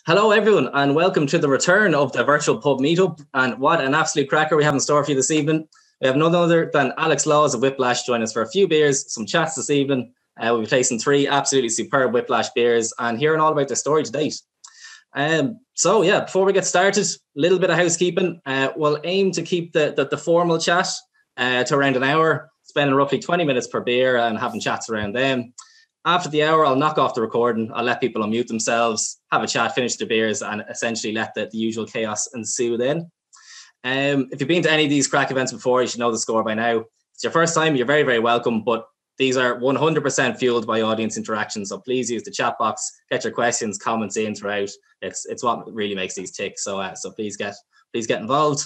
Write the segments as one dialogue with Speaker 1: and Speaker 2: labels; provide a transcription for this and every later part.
Speaker 1: Hello, everyone, and welcome to the return of the Virtual Pub Meetup. And what an absolute cracker we have in store for you this evening. We have none other than Alex Lawes of Whiplash joining us for a few beers, some chats this evening. We'll be tasting 3 absolutely superb Whiplash beers and hearing all about their story to date. Before we get started, a little bit of housekeeping. We'll aim to keep the formal chat to around an hour, spending roughly 20 minutes per beer and having chats around them. After the hour, I'll knock off the recording. I'll let people unmute themselves, have a chat, finish their beers, and essentially let the usual chaos ensue then. If you've been to any of these crack events before, you should know the score by now. If it's your first time, you're very, very welcome, but these are 100% fueled by audience interaction, so please use the chat box, get your questions, comments in throughout. It's what really makes these tick, so please get involved.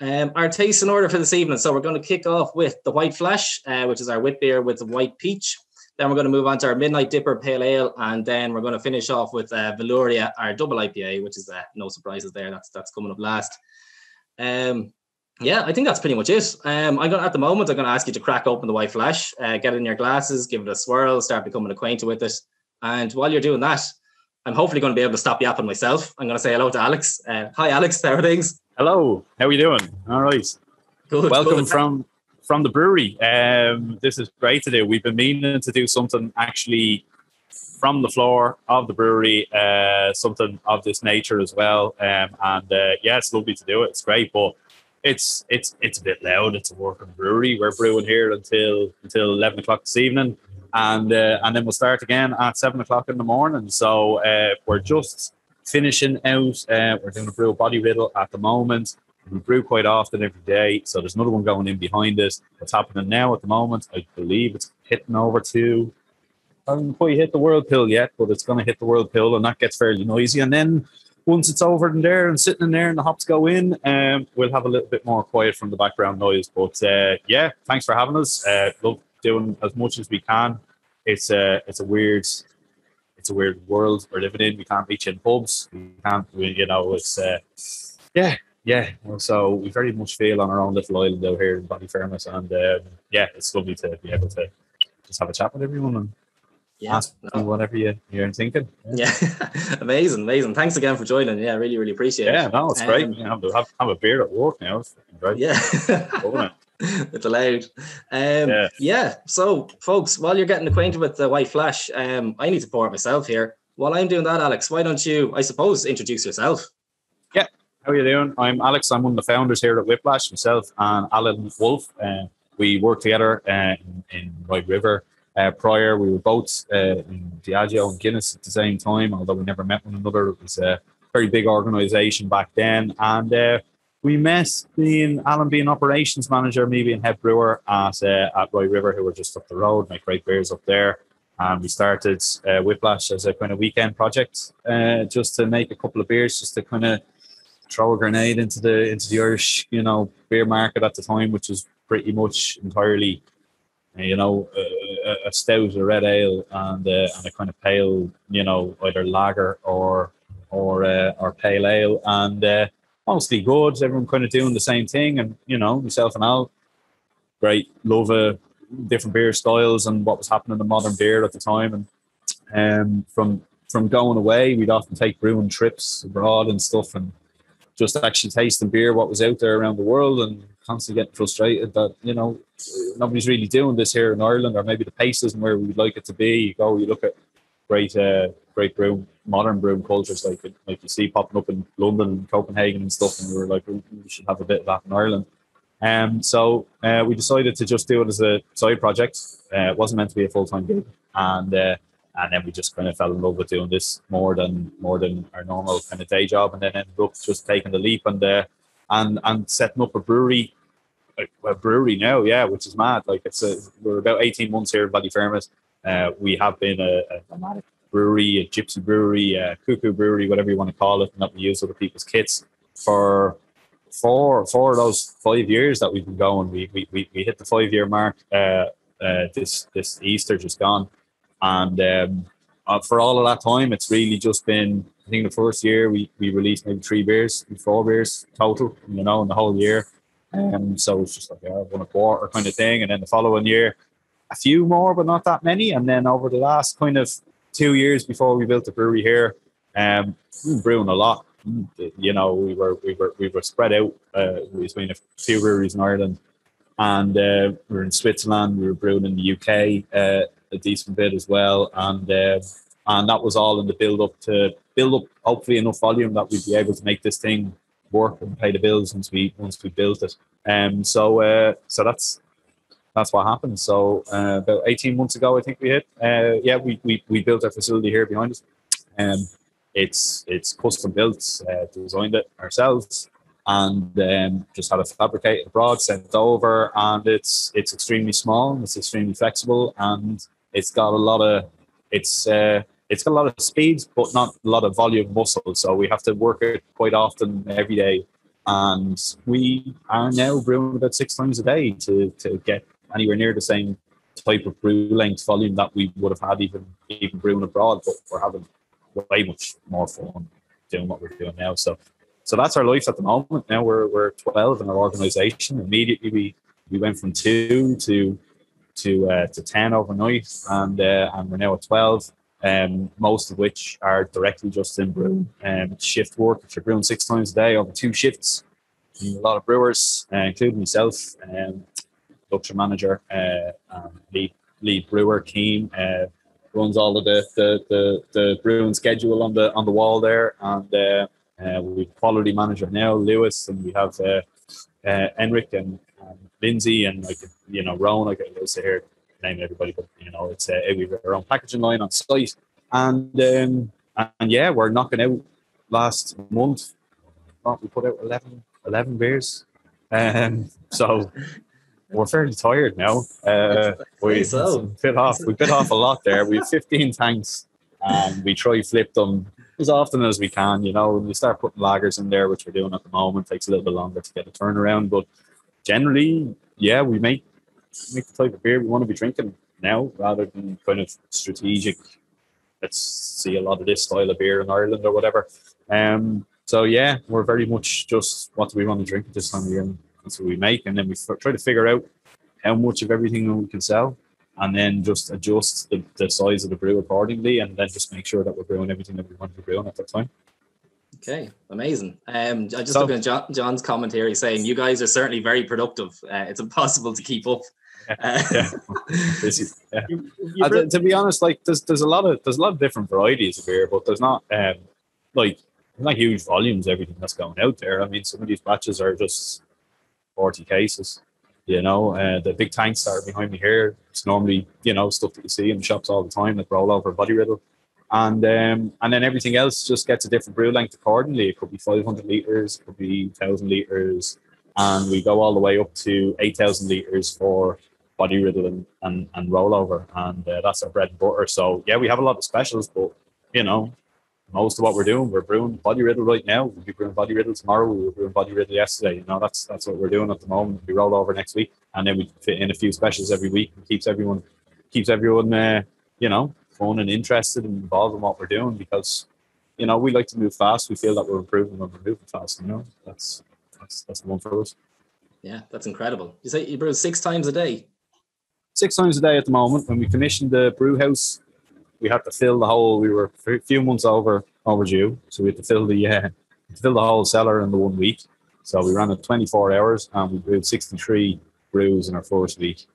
Speaker 1: Our taste in order for this evening, so we're going to kick off with the White Flash, which is our Witbier with the white peach. Then we're going to move on to our Midnight Dipper Pale Ale, and then we're going to finish off with Velouria, our double IPA, which is no surprises there. That's coming up last. I think that's pretty much it. At the moment, I'm going to ask you to crack open the White Flash, get it in your glasses, give it a swirl, start becoming acquainted with it. And while you're doing that, I'm hopefully going to be able to stop yapping myself. I'm going to say hello to Alex. Hi, Alex. How are things?
Speaker 2: Hello. How are you doing? All right.
Speaker 1: Good.
Speaker 2: Welcome from the brewery. This is great to do. We've been meaning to do something actually from the floor of the brewery, something of this nature as well. It's lovely to do it. It's great, but it's a bit loud. It's a working brewery. We're brewing here until 11 o'clock this evening, and then we'll start again at 7 o'clock in the morning. So we're just finishing out. We're doing a brew body riddle at the moment. We brew quite often every day, so there's another one going in behind us. What's happening now at the moment, I believe it's hitting over to, I haven't quite hit the whirlpool yet, but it's going to hit the whirlpool, and that gets fairly noisy. And then once it's over in there and sitting in there and the hops go in, we'll have a little bit more quiet from the background noise. But thanks for having us. Love doing as much as we can. It's a weird world we're living in. We can't reach in pubs. Yeah, so we very much feel on our own little island out here in Ballyfermot, and it's lovely to be able to just have a chat with everyone and ask whatever you're thinking.
Speaker 1: Yeah, amazing. Thanks again for joining. Yeah, really, really appreciate it.
Speaker 2: Yeah, no, it's great. Have a beer at work now. It's great.
Speaker 1: Yeah, it's allowed. So, folks, while you're getting acquainted with the White Flash, I need to pour it myself here. While I'm doing that, Alex, why don't you, I suppose, introduce yourself?
Speaker 2: Yeah. How are you doing? I'm Alex. I'm one of the founders here at Whiplash, myself and Alan Wolf. We worked together in White River. Prior, we were both in Diageo and Guinness at the same time, although we never met one another. It was a very big organisation back then. And we met Alan being operations manager, me being head brewer at White River, who were just up the road, make great beers up there. And we started Whiplash as a kind of weekend project, just to make a couple of beers, just to kind of throw a grenade into the Irish, beer market at the time, which was pretty much entirely, a stout, a red ale, and a kind of pale, either lager or pale ale, and mostly good. Everyone kind of doing the same thing, and myself and Al, great love of different beer styles and what was happening in modern beer at the time, and from going away, we'd often take brewing trips abroad and stuff, and just actually tasting beer, what was out there around the world, and constantly getting frustrated that, nobody's really doing this here in Ireland, or maybe the pace isn't where we'd like it to be. You look at great modern brewing cultures like you see popping up in London and Copenhagen and stuff, and we were like, we should have a bit of that in Ireland. So we decided to just do it as a side project. It wasn't meant to be a full-time gig, and then we just kind of fell in love with doing this more than our normal kind of day job, and then ended up just taking the leap and setting up a brewery now, which is mad. Like we're about 18 months here in Ballyfermot. We have been a nomadic brewery, a gypsy brewery, a cuckoo brewery, whatever you want to call it, and that we use other people's kits for four of those 5 years that we've been going. We hit the 5-year mark this Easter just gone. And for all of that time, it's really just been, I think the first year we released maybe 4 beers total, in the whole year. So it's just like 1 a quarter kind of thing. And then the following year, a few more, but not that many. And then over the last kind of 2 years before we built the brewery here, We were brewing a lot. You know, we were spread out between a few breweries in Ireland, and we were in Switzerland. We were brewing in the UK a decent bit as well, and that was all in the build up hopefully enough volume that we'd be able to make this thing work and pay the bills once we built it. So that's what happened. So about 18 months ago, I think we hit. We built our facility here behind us. It's custom built, designed it ourselves, and just had it fabricated abroad, sent over, and it's extremely small, it's extremely flexible, and it's got a lot of speed, but not a lot of volume muscle. So we have to work it quite often every day, and we are now brewing about 6 times a day to get anywhere near the same type of brew length volume that we would have had even brewing abroad. But we're having way much more fun doing what we're doing now. So that's our life at the moment. Now we're 12 in our organisation. Immediately we went from 2 to 10 overnight, and we're now at 12. Most of which are directly just in brew shift work. If you're brewing 6 times a day over 2 shifts, a lot of brewers, including myself, production manager, lead brewer, Keen, runs all of the brewing schedule on the wall there, and we've quality manager now, Lewis, and we have Enric and Lindsay, and Rowan. I can say here name everybody, but it's we have our own packaging line on site, and yeah, we're knocking out. Last month we put out 11 beers, so we're fairly tired now. We bit off a lot there. We have 15 tanks, and we try flip them as often as we can. When we start putting lagers in there, which we're doing at the moment, it takes a little bit longer to get a turnaround, but generally, yeah, we make the type of beer we want to be drinking now, rather than kind of strategic. Let's see a lot of this style of beer in Ireland or whatever. So yeah, we're very much just what do we want to drink at this time of year, and that's what we make, and then we try to figure out how much of everything we can sell, and then just adjust the size of the brew accordingly, and then just make sure that we're brewing everything that we want to be brewing at that time. Okay,
Speaker 1: amazing. I just looking at John's comment here. He's saying you guys are certainly very productive. It's impossible to keep up.
Speaker 2: To be honest, like there's a lot of different varieties of beer, but there's not not huge volumes. Everything that's going out there. I mean, some of these batches are just 40 cases. The big tanks that are behind me here, it's normally stuff that you see in the shops all the time, like roll over body riddle. And then everything else just gets a different brew length accordingly. It could be 500 litres, it could be 1,000 litres, and we go all the way up to 8,000 litres for body riddle and rollover, and that's our bread and butter. So yeah, we have a lot of specials, but most of what we're doing, we're brewing body riddle right now. We'll be brewing body riddle tomorrow. We were brewing body riddle yesterday. That's what we're doing at the moment. We roll over next week, and then we fit in a few specials every week. It keeps everyone fun and interested and involved in what we're doing, because we like to move fast. We feel that we're improving when we're moving fast. That's the one for us.
Speaker 1: Yeah, that's incredible. You say you brew 6 times a day?
Speaker 2: 6 times a day at the moment. When we commissioned the brew house, we had to fill the whole. We were a few months overdue, so we had to fill the whole cellar in the 1 week. So we ran it 24 hours, and we brewed 63 brews in our first week.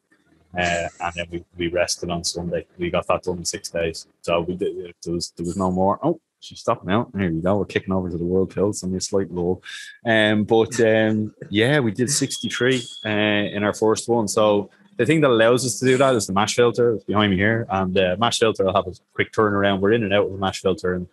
Speaker 2: And then we rested on Sunday. We got that done in 6 days. So we did. There was no more. Oh, she's stopping out. There we go. We're kicking over to the world pills. Only a slight lull. Yeah, we did 63 in our first one. So the thing that allows us to do that is the mash filter. It's behind me here, and the mash filter will have a quick turnaround. We're in and out of the mash filter in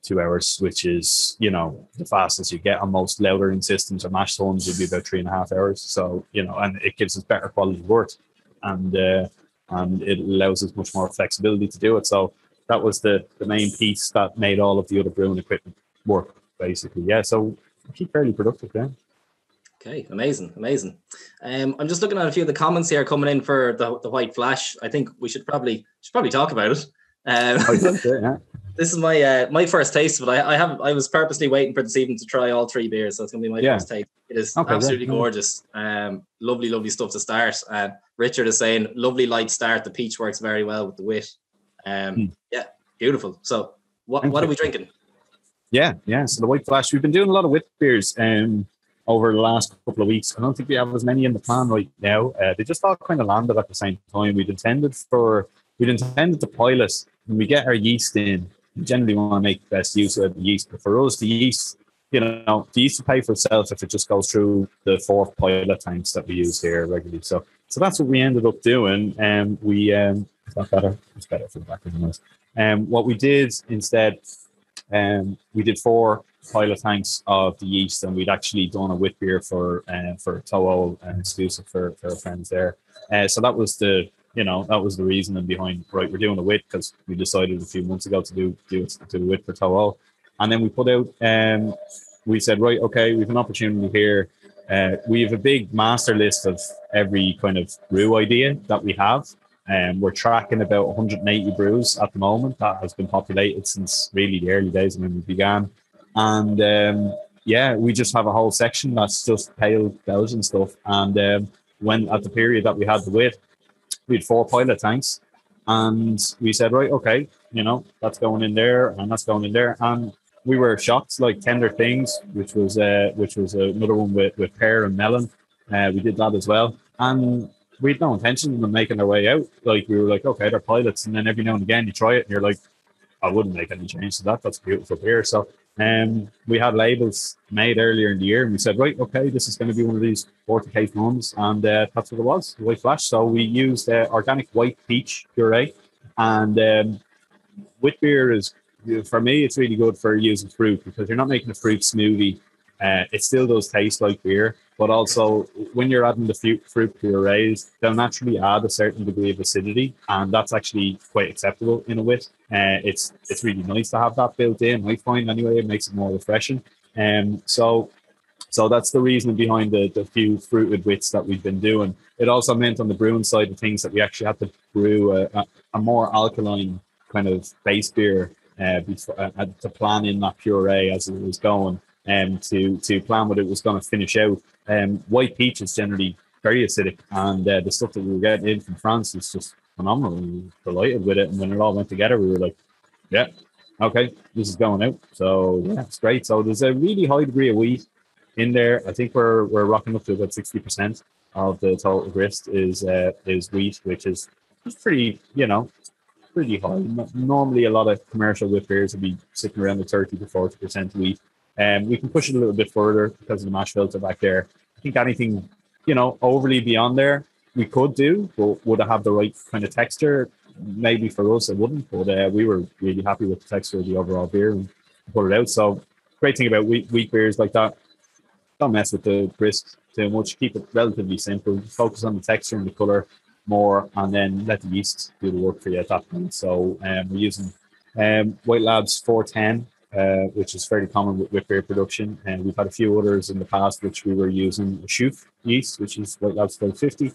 Speaker 2: 2 hours, which is the fastest you get on most loudering systems or mash tuns would be about 3.5 hours. So and it gives us better quality wort, and it allows us much more flexibility to do it. So that was the main piece that made all of the other brewing equipment work, basically. Yeah, so we keep fairly productive. Yeah.
Speaker 1: Okay, amazing. I'm just looking at a few of the comments here coming in for the White Flash. I think we should probably talk about it.
Speaker 2: Yeah.
Speaker 1: This is my first taste of it. I was purposely waiting for this evening to try all 3 beers, so it's gonna be my first taste. It is absolutely gorgeous. Lovely stuff to start. Richard is saying lovely light start. The peach works very well with the wit. Yeah, beautiful. So what are we drinking?
Speaker 2: Yeah, yeah. So the Whiplash, we've been doing a lot of Witbiers over the last couple of weeks. I don't think we have as many in the plan right now. They just all kind of landed at the same time. We'd intended to pilot when we get our yeast in. We generally want to make the best use of the yeast, but for us, the yeast will pay for itself if it just goes through the 4 pilot tanks that we use here regularly. So that's what we ended up doing. Is that better? It's better for the background noise. What we did instead. We did 4 pilot tanks of the yeast, and we'd actually done a Witbier for Toho and exclusive for our friends there. So that was the reasoning behind, right, we're doing a wit because we decided a few months ago to do a wit for Toho, and then we put out. We said, right, okay, we have an opportunity here. We have a big master list of every kind of brew idea that we have. We're tracking about 180 brews at the moment. That has been populated since really the early days when we began. And we just have a whole section that's just pale Belgian stuff. And when at the period that we had the wit, we had 4 pilot tanks. And we said, right, okay, that's going in there and that's going in there. And we were shocked, like Tender Things, which was another one with pear and melon. We did that as well. And we had no intention of them making their way out. Like, we were like, okay, they're pilots. And then every now and again you try it and you're like, I wouldn't make any change to that. That's beautiful beer. So we had labels made earlier in the year and we said, right, okay, this is going to be one of these 40k ones. And that's what it was, the Whiplash. So we used organic white peach puree. And Witbier is, for me, it's really good for using fruit because you're not making a fruit smoothie. It still does taste like beer, but also when you're adding the fruit purees, they'll naturally add a certain degree of acidity, and that's actually quite acceptable in a wit. It's really nice to have that built in. I find anyway, it makes it more refreshing. So that's the reason behind the few fruited wits that we've been doing. It also meant on the brewing side of things that we actually had to brew a more alkaline kind of base beer to plan in that puree as it was going. To plan what it was going to finish out. White peach is generally very acidic, and the stuff that we were getting in from France is just phenomenal. We were delighted with it, and when it all went together, we were like, yeah, okay, this is going out. So yeah, it's great. So there's a really high degree of wheat in there. I think we're rocking up to about 60% of the total grist is wheat, which is pretty, pretty high. Normally, a lot of commercial wheat beers would be sitting around the 30 to 40% wheat. We can push it a little bit further because of the mash filter back there. I think anything, overly beyond there, we could do, but would it have the right kind of texture? Maybe for us, it wouldn't, but we were really happy with the texture of the overall beer and put it out. So, great thing about wheat beers like that, don't mess with the grist too much. Keep it relatively simple. Focus on the texture and the color more, and then let the yeast do the work for you at that point. So, we're using White Labs 410. Which is fairly common with Witbier production, and we've had a few others in the past which we were using Shoof yeast, which is White Labs 1250.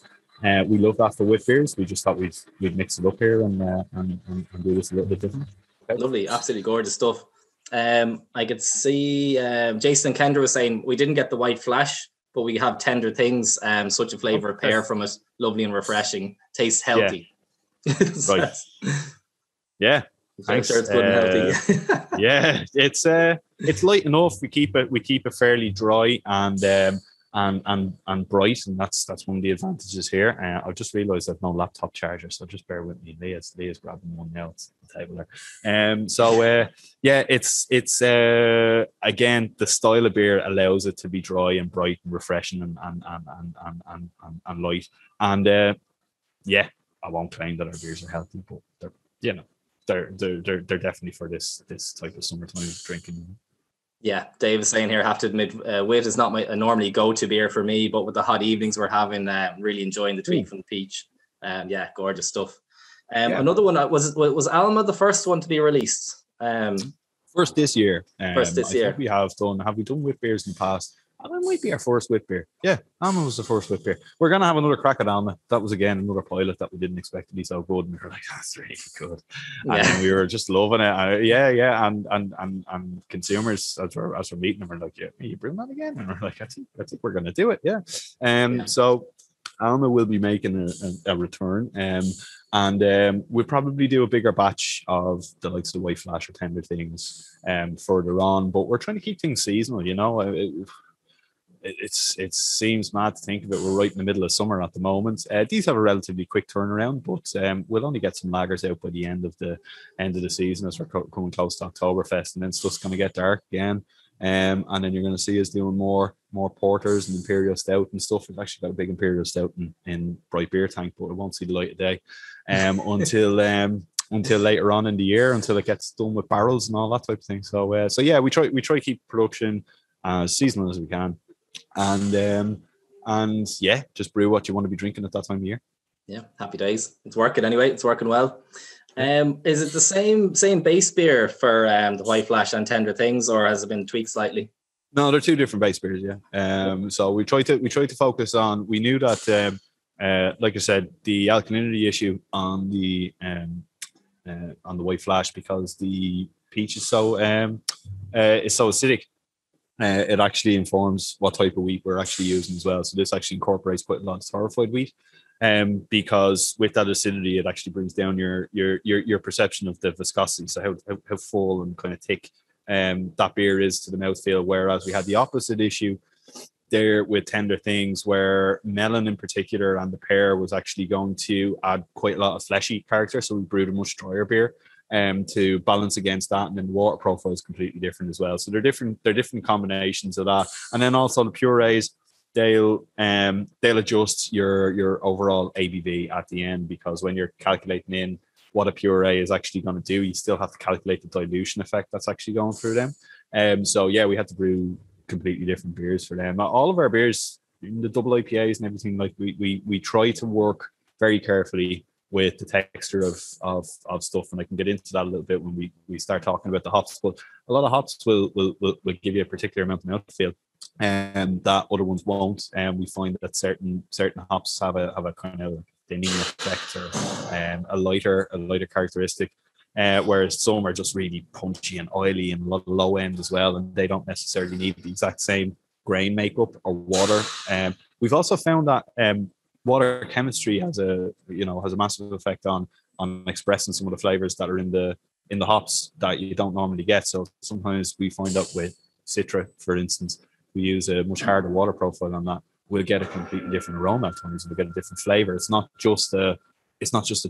Speaker 2: We love that for Witbiers. We just thought we'd mix it up here and do this a little bit different.
Speaker 1: Okay. Lovely, absolutely gorgeous stuff. I could see Jason and Kendra was saying we didn't get the white flash, but we have Tender Things, such a flavour of pear from it, lovely and refreshing, tastes healthy.
Speaker 2: Yeah. Right. Yeah.
Speaker 1: I'm sure it's good and healthy.
Speaker 2: Yeah, it's light enough. We keep it fairly dry and bright, and that's one of the advantages here. I've just realised I've no laptop charger, so just bear with me. Leah's grabbing one now. It's the table there. It's again, the style of beer allows it to be dry and bright and refreshing and light. And I won't claim that our beers are healthy, but they're definitely for this type of summertime drinking.
Speaker 1: Yeah, Dave is saying here, I have to admit, wit is not a normally go-to beer for me, but with the hot evenings we're having, really enjoying the tweak from the peach. Gorgeous stuff. Another one was Alma the first one to be released.
Speaker 2: First this year.
Speaker 1: First this year.
Speaker 2: Have we done wit beers in the past? Alma might be our first wit beer. Yeah, Alma was the first wit beer. We're going to have another crack at Alma. That was, again, another pilot that we didn't expect to be so good. And we were like, that's really good. And we were just loving it. And consumers, as we're meeting them, are like, yeah, are you brewing that again? And we're like, I think we're going to do it. Yeah. So Alma will be making a return. And we'll probably do a bigger batch of the likes of the Whiplash or Tender Things further on. But we're trying to keep things seasonal, you know. It seems mad to think of it. We're right in the middle of summer at the moment. These have a relatively quick turnaround, but we'll only get some lagers out by the end of the season as we're coming close to Oktoberfest, and then stuff's going to get dark again. And then you're going to see us doing more porters and imperial stout and stuff. We've actually got a big imperial stout in bright beer tank, but it won't see the light of day until later on in the year, until it gets done with barrels and all that type of thing. So yeah, we try to keep production as seasonal as we can. And yeah, just brew what you want to be drinking at that time of year.
Speaker 1: Yeah, happy days. It's working anyway. It's working well. Is it the same base beer for the Whiplash and Tender Things, or has it been tweaked slightly?
Speaker 2: No, they're two different base beers. Yeah. So we try to focus on. We knew that, like I said, the alkalinity issue on the Whiplash, because the peach is so acidic. It actually informs what type of wheat we're actually using as well. So this actually incorporates quite a lot of torrefied wheat, because with that acidity, it actually brings down your perception of the viscosity. So how full and kind of thick that beer is to the mouthfeel. Whereas we had the opposite issue there with Tender Things, where melon in particular and the pear was actually going to add quite a lot of fleshy character. So we brewed a much drier beer to balance against that, and then the water profile is completely different as well. So they're different combinations of that. And then also the purees, they'll adjust your overall ABV at the end, because when you're calculating in what a puree is actually going to do, you still have to calculate the dilution effect that's actually going through them. So yeah, we had to brew completely different beers for them. All of our beers, the double IPAs and everything, like we try to work very carefully with the texture of stuff, and I can get into that a little bit when we start talking about the hops. But a lot of hops will give you a particular amount of mouthfeel, and that other ones won't. And we find that certain hops have a kind of thinning effect, or a lighter characteristic, whereas some are just really punchy and oily and low end as well, and they don't necessarily need the exact same grain makeup or water. We've also found that water chemistry has a massive effect on expressing some of the flavors that are in the hops that you don't normally get. So sometimes we find out with Citra, for instance, we use a much harder water profile on that, we'll get a completely different aroma at times. We'll get a different flavor. It's not just a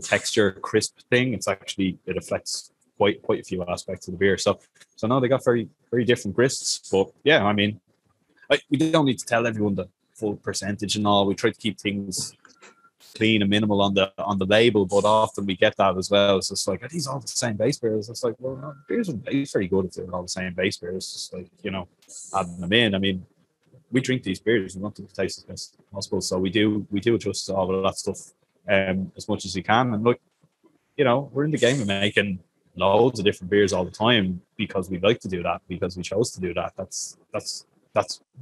Speaker 2: texture crisp thing. It's actually, it affects quite a few aspects of the beer. So no, they got very, very different grists. But yeah, I mean, we don't need to tell everyone the full percentage and all. We try to keep things clean and minimal on the label, but often we get that as well. It's just like, are these all the same base beers? It's like, well, no, beers would taste very good if they were all the same base beers. It's just like, adding them in. I mean, we drink these beers, we want them to taste as best as possible. So we do adjust all of that stuff as much as we can. And look, we're in the game of making loads of different beers all the time because we like to do that, because we chose to do that. That's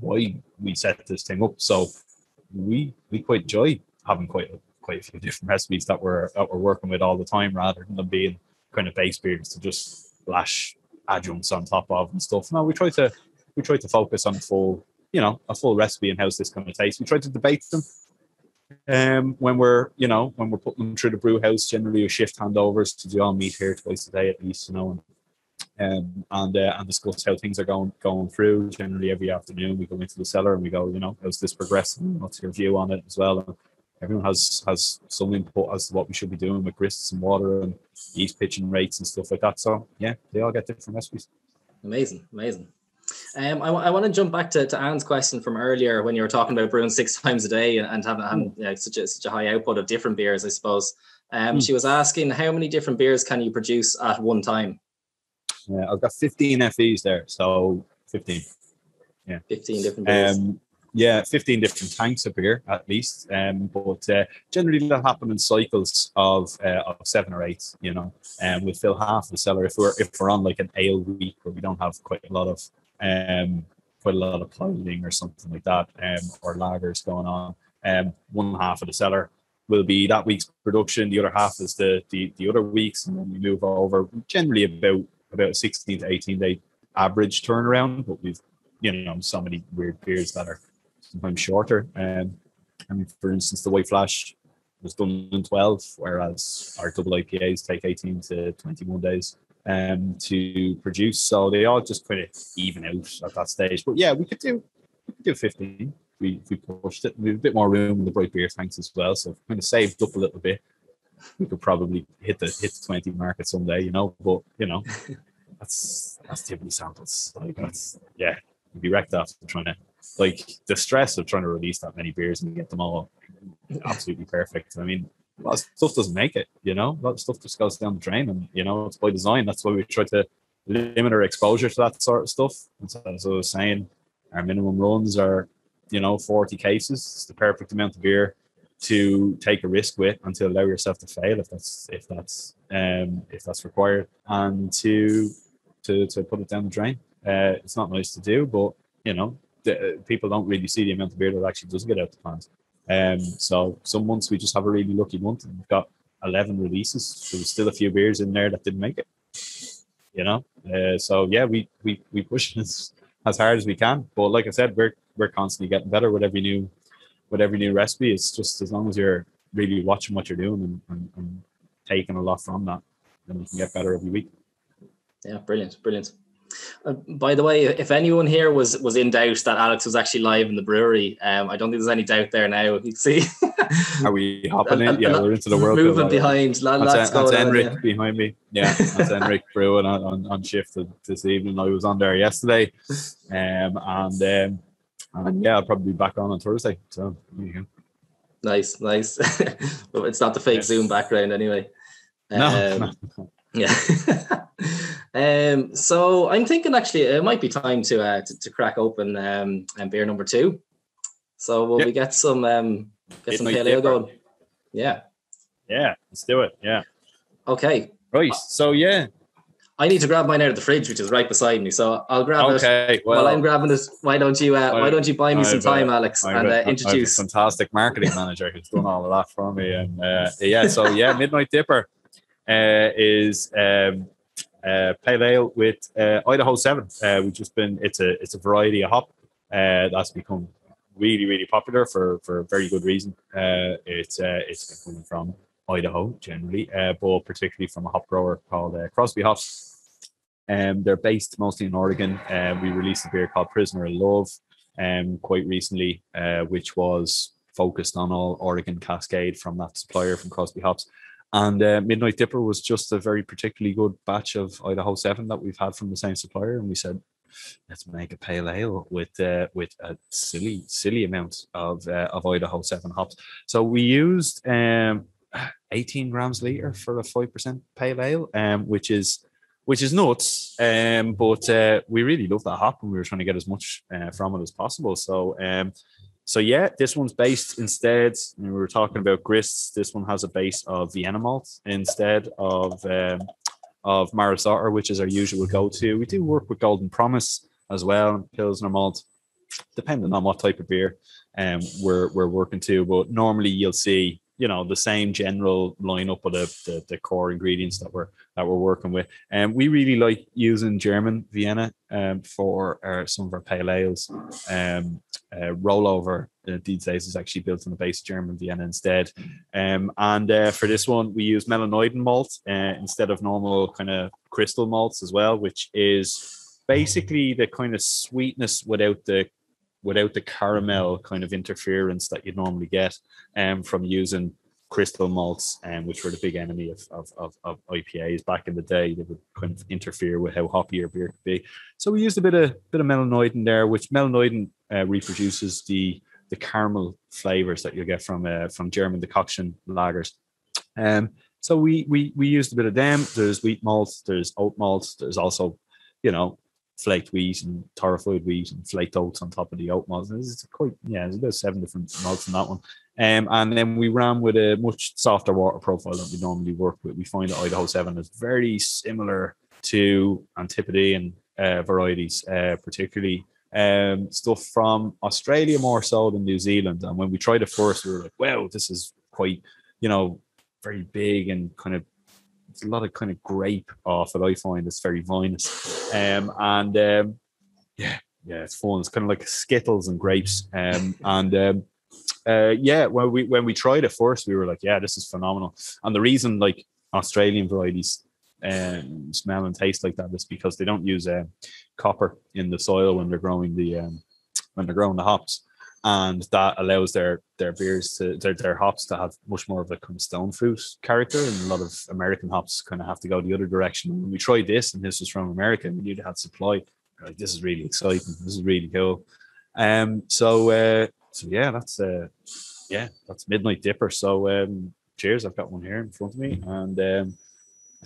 Speaker 2: why we set this thing up. So we quite enjoy having quite a few different recipes that we're working with all the time, rather than them being kind of base beers to just splash adjuncts on top of and stuff. No, we try to focus on a full recipe and how's this going to taste. We try to debate them when we're putting them through the brew house. Generally, we shift handovers to do all meet here twice a day at least, and discuss how things are going through. Generally, every afternoon we go into the cellar and we go, how's this progressing? What's your view on it as well? And everyone has some input as to what we should be doing with grists and water and yeast pitching rates and stuff like that. So yeah, they all get different recipes.
Speaker 1: Amazing. I want to jump back to Anne's question from earlier when you were talking about brewing 6 times a day and having such a high output of different beers, I suppose. She was asking, how many different beers can you produce at one time?
Speaker 2: Yeah, I've got 15 FEs there, so 15. Yeah,
Speaker 1: 15 different beers.
Speaker 2: 15 different tanks of beer at least. But generally that happen in cycles of 7 or 8. And we'll fill half the cellar if we're on like an ale week where we don't have quite a lot of piling or something like that, or lagers going on. One half of the cellar will be that week's production. The other half is the other weeks, and then we move over generally about 16 to 18 day average turnaround. But we've so many weird beers that are sometimes shorter. I mean, for instance, the Whiplash was done in 12, whereas our double IPAs take 18 to 21 days to produce. So they all just kind of even out at that stage. But yeah, we could do 15. We pushed it. We have a bit more room in the bright beer tanks as well, so kind of saved up a little bit. We could probably hit the 20 market someday, you know. But you know, that's typically samples. Like you'd be wrecked after trying to, like, the stress of trying to release that many beers and get them all absolutely perfect. I mean, a lot of stuff doesn't make it, you know. A lot of stuff just goes down the drain, and you know, it's by design. That's why we try to limit our exposure to that sort of stuff. And so, as I was saying, our minimum runs are, you know, 40 cases. It's the perfect amount of beer to take a risk with, and to allow yourself to fail if that's required, and to put it down the drain. It's not nice to do, but you know, people don't really see the amount of beer that actually does get out the plant. So some months we just have a really lucky month, and we've got 11 releases. There was still a few beers in there that didn't make it, you know. So yeah, we push as hard as we can. But like I said, we're constantly getting better with every new recipe. It's just, as long as you're really watching what you're doing and taking a lot from that, then you can get better every week.
Speaker 1: Yeah, brilliant. By the way, if anyone here was in doubt that Alex was actually live in the brewery, I don't think there's any doubt there now. You can see.
Speaker 2: Are we hopping in? Yeah, we're into the World Cup.
Speaker 1: Moving behind.
Speaker 2: That's Enric behind me. Yeah, that's Enric brewing on shift this evening. I was on there yesterday, and yeah, I'll probably be back on Thursday. So there you go.
Speaker 1: Nice. But it's not the fake Zoom background anyway.
Speaker 2: No.
Speaker 1: Yeah. So I'm thinking actually it might be time to crack open beer number 2. So will we get some pale ale going? Yeah,
Speaker 2: let's do it. Yeah.
Speaker 1: Okay.
Speaker 2: Right. So yeah,
Speaker 1: I need to grab mine out of the fridge, which is right beside me. So I'll grab it.
Speaker 2: Okay. Well,
Speaker 1: while I'm grabbing it, why don't you buy me some time, Alex, and introduce?
Speaker 2: I have a fantastic marketing manager who's done all of that for me, and Midnight Dipper is pale ale with Idaho 7. It's a variety of hop that's become really, really popular for a very good reason. It's been coming from Idaho generally, but particularly from a hop grower called Crosby Hops. They're based mostly in Oregon. We released a beer called Prisoner of Love quite recently, which was focused on all Oregon Cascade from that supplier from Crosby Hops. And Midnight Dipper was just a very particularly good batch of Idaho 7 that we've had from the same supplier, and we said, let's make a pale ale with a silly amount of Idaho 7 hops. So we used 18 grams liter for a 5% pale ale, which is nuts. But we really love that hop, and we were trying to get as much from it as possible. So yeah, this one's based instead. We were talking about grists. This one has a base of Vienna malt instead of Maris Otter, which is our usual go-to. We do work with Golden Promise as well, Pilsner malt, depending on what type of beer we're working to. But normally you'll see, you know, the same general lineup of the core ingredients that we're working with. And we really like using German Vienna for some of our pale ales. Rollover these days is actually built on the base of German Vienna instead. And for this one, we use melanoidin malt instead of normal kind of crystal malts as well, which is basically the kind of sweetness without the caramel kind of interference that you'd normally get from using crystal malts, which were the big enemy of IPAs back in the day. They would kind of interfere with how hoppy your beer could be. So we used a bit of melanoidin there, which melanoidin reproduces the caramel flavors that you'll get from German decoction lagers. So we used a bit of them. There's wheat malt, there's oat malt, there's also, you know, flaked wheat and torrefied wheat and flaked oats on top of the oat malt. There's about 7 different malts in that one. And then we ran with a much softer water profile than we normally work with. We find that Idaho 7 is very similar to Antipodean varieties, particularly stuff from Australia more so than New Zealand. And when we tried it first, we were like, wow, this is quite, you know, very big and kind of, it's a lot of kind of grape off it. I find it's very vinous. Yeah, it's fun. It's kind of like Skittles and grapes. Yeah, when we tried it first, we were like, yeah, this is phenomenal. And the reason like Australian varieties smell and taste like that is because they don't use copper in the soil when they're growing the hops, and that allows their beers to their hops to have much more of a kind of stone fruit character. And a lot of American hops kind of have to go the other direction. When we tried this, and this was from America, we knew they had supply. Like, this is really exciting. This is really cool. So yeah, that's Midnight Dipper. So cheers! I've got one here in front of me, and